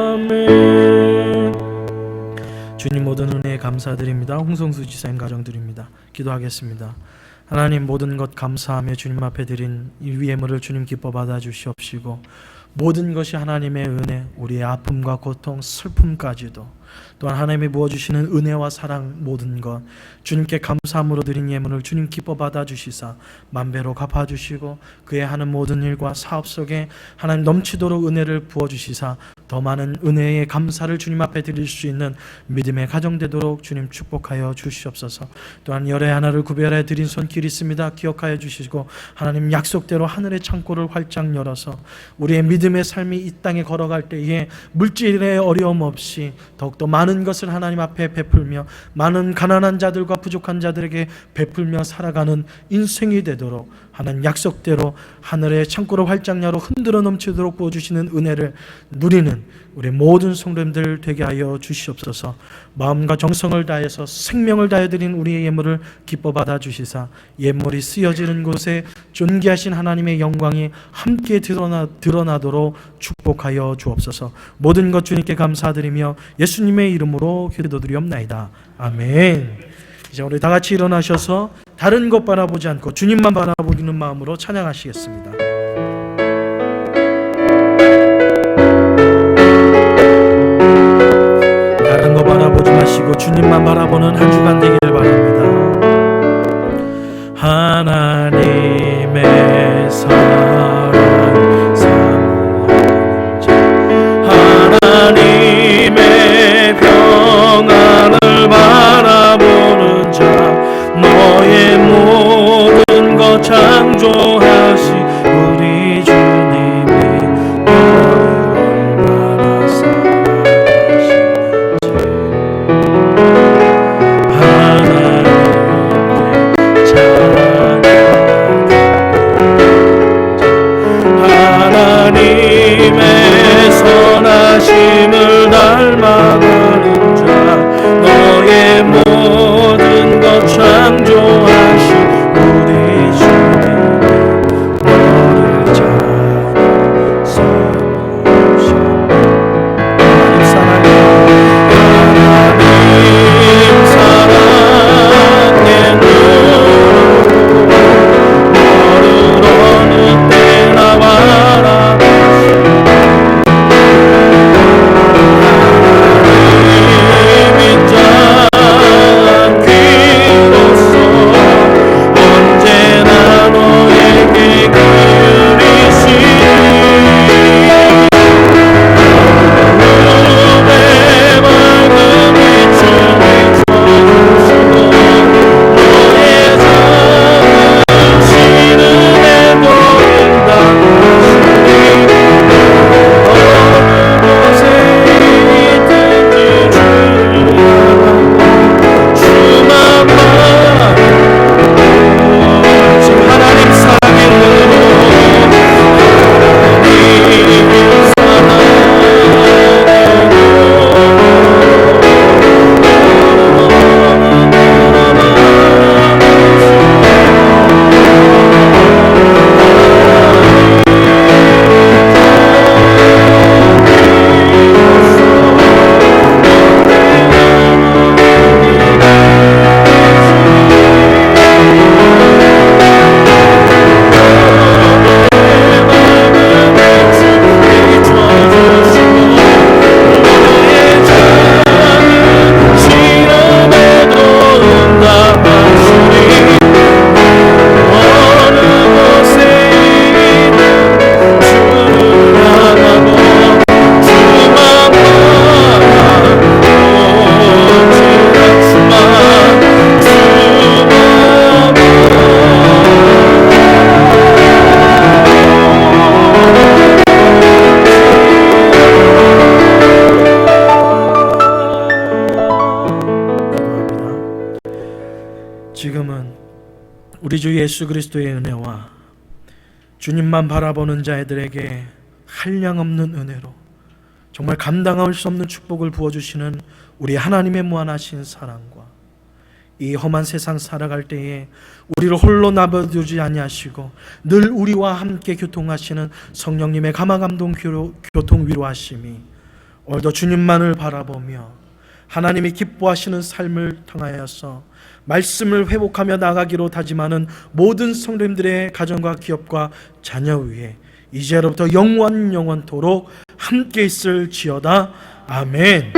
아멘. 주님 모든 은혜에 감사드립니다. 홍성수 지사님 가정드립니다. 기도하겠습니다. 하나님, 모든 것 감사하며 주님 앞에 드린 이 예물을 주님 기뻐 받아 주시옵시고, 모든 것이 하나님의 은혜, 우리의 아픔과 고통, 슬픔까지도 또한 하나님이 부어주시는 은혜와 사랑, 모든 것 주님께 감사함으로 드린 예물을 주님 기뻐 받아 주시사 만배로 갚아주시고, 그의 하는 모든 일과 사업 속에 하나님 넘치도록 은혜를 부어주시사 더 많은 은혜의 감사를 주님 앞에 드릴 수 있는 믿음의 가정 되도록 주님 축복하여 주시옵소서. 또한 열의 하나를 구별해 드린 손길이 있습니다. 기억하여 주시고, 하나님 약속대로 하늘의 창고를 활짝 열어서 우리의 믿음의 삶이 이 땅에 걸어갈 때에 물질의 어려움 없이 더욱더 많은 것을 하나님 앞에 베풀며 많은 가난한 자들과 부족한 자들에게 베풀며 살아가는 인생이 되도록 하나님 약속대로 하늘의 창고를 활짝 열어 흔들어 넘치도록 부어주시는 은혜를 누리는 우리 모든 성도님들 되게 하여 주시옵소서. 마음과 정성을 다해서 생명을 다해 드린 우리의 예물을 기뻐 받아 주시사 예물이 쓰여지는 곳에 존귀하신 하나님의 영광이 함께 드러나도록 축복하여 주옵소서. 모든 것 주님께 감사드리며 예수님의 이름으로 기도드리옵나이다. 아멘. 이제 우리 다 같이 일어나셔서 다른 것 바라보지 않고 주님만 바라보는 마음으로 찬양하시겠습니다. 다른 거 바라보지 마시고 주님만 바라보는 한 주간 되기를 바랍니다. 창조하신 우리 주님이 너를 얼마나 사랑하시는지 하나님의 선하심을 닮아가는 자 너의 모든 것 창조하신 우리 주님 너를 잘 사랑하셨네. 하나님 사랑해 너를 어느 때나 바라보시네. 언제나 너에게 그리시니 내 맑은 빛을 비춰주시고 너의 작은 시름에도 응답하시니 어느 곳에 있든지 주만 지금 하나님 사랑의 눈으로 지금은 우리 주 예수 그리스도의 은혜와 주님만 바라보는 자들에게 한량없는 은혜로 정말 감당할 수 없는 축복을 부어주시는 우리 하나님의 무한하신 사랑과 이 험한 세상 살아갈 때에 우리를 홀로 놔두지 아니하시고 늘 우리와 함께 교통하시는 성령님의 감화감동 교통 위로하심이 오늘도 주님만을 바라보며 하나님이 기뻐하시는 삶을 통하여서 말씀을 회복하며 나가기로 다짐하는 모든 성도님들의 가정과 기업과 자녀 위에 이제로부터 영원토록 함께 있을지어다. 아멘.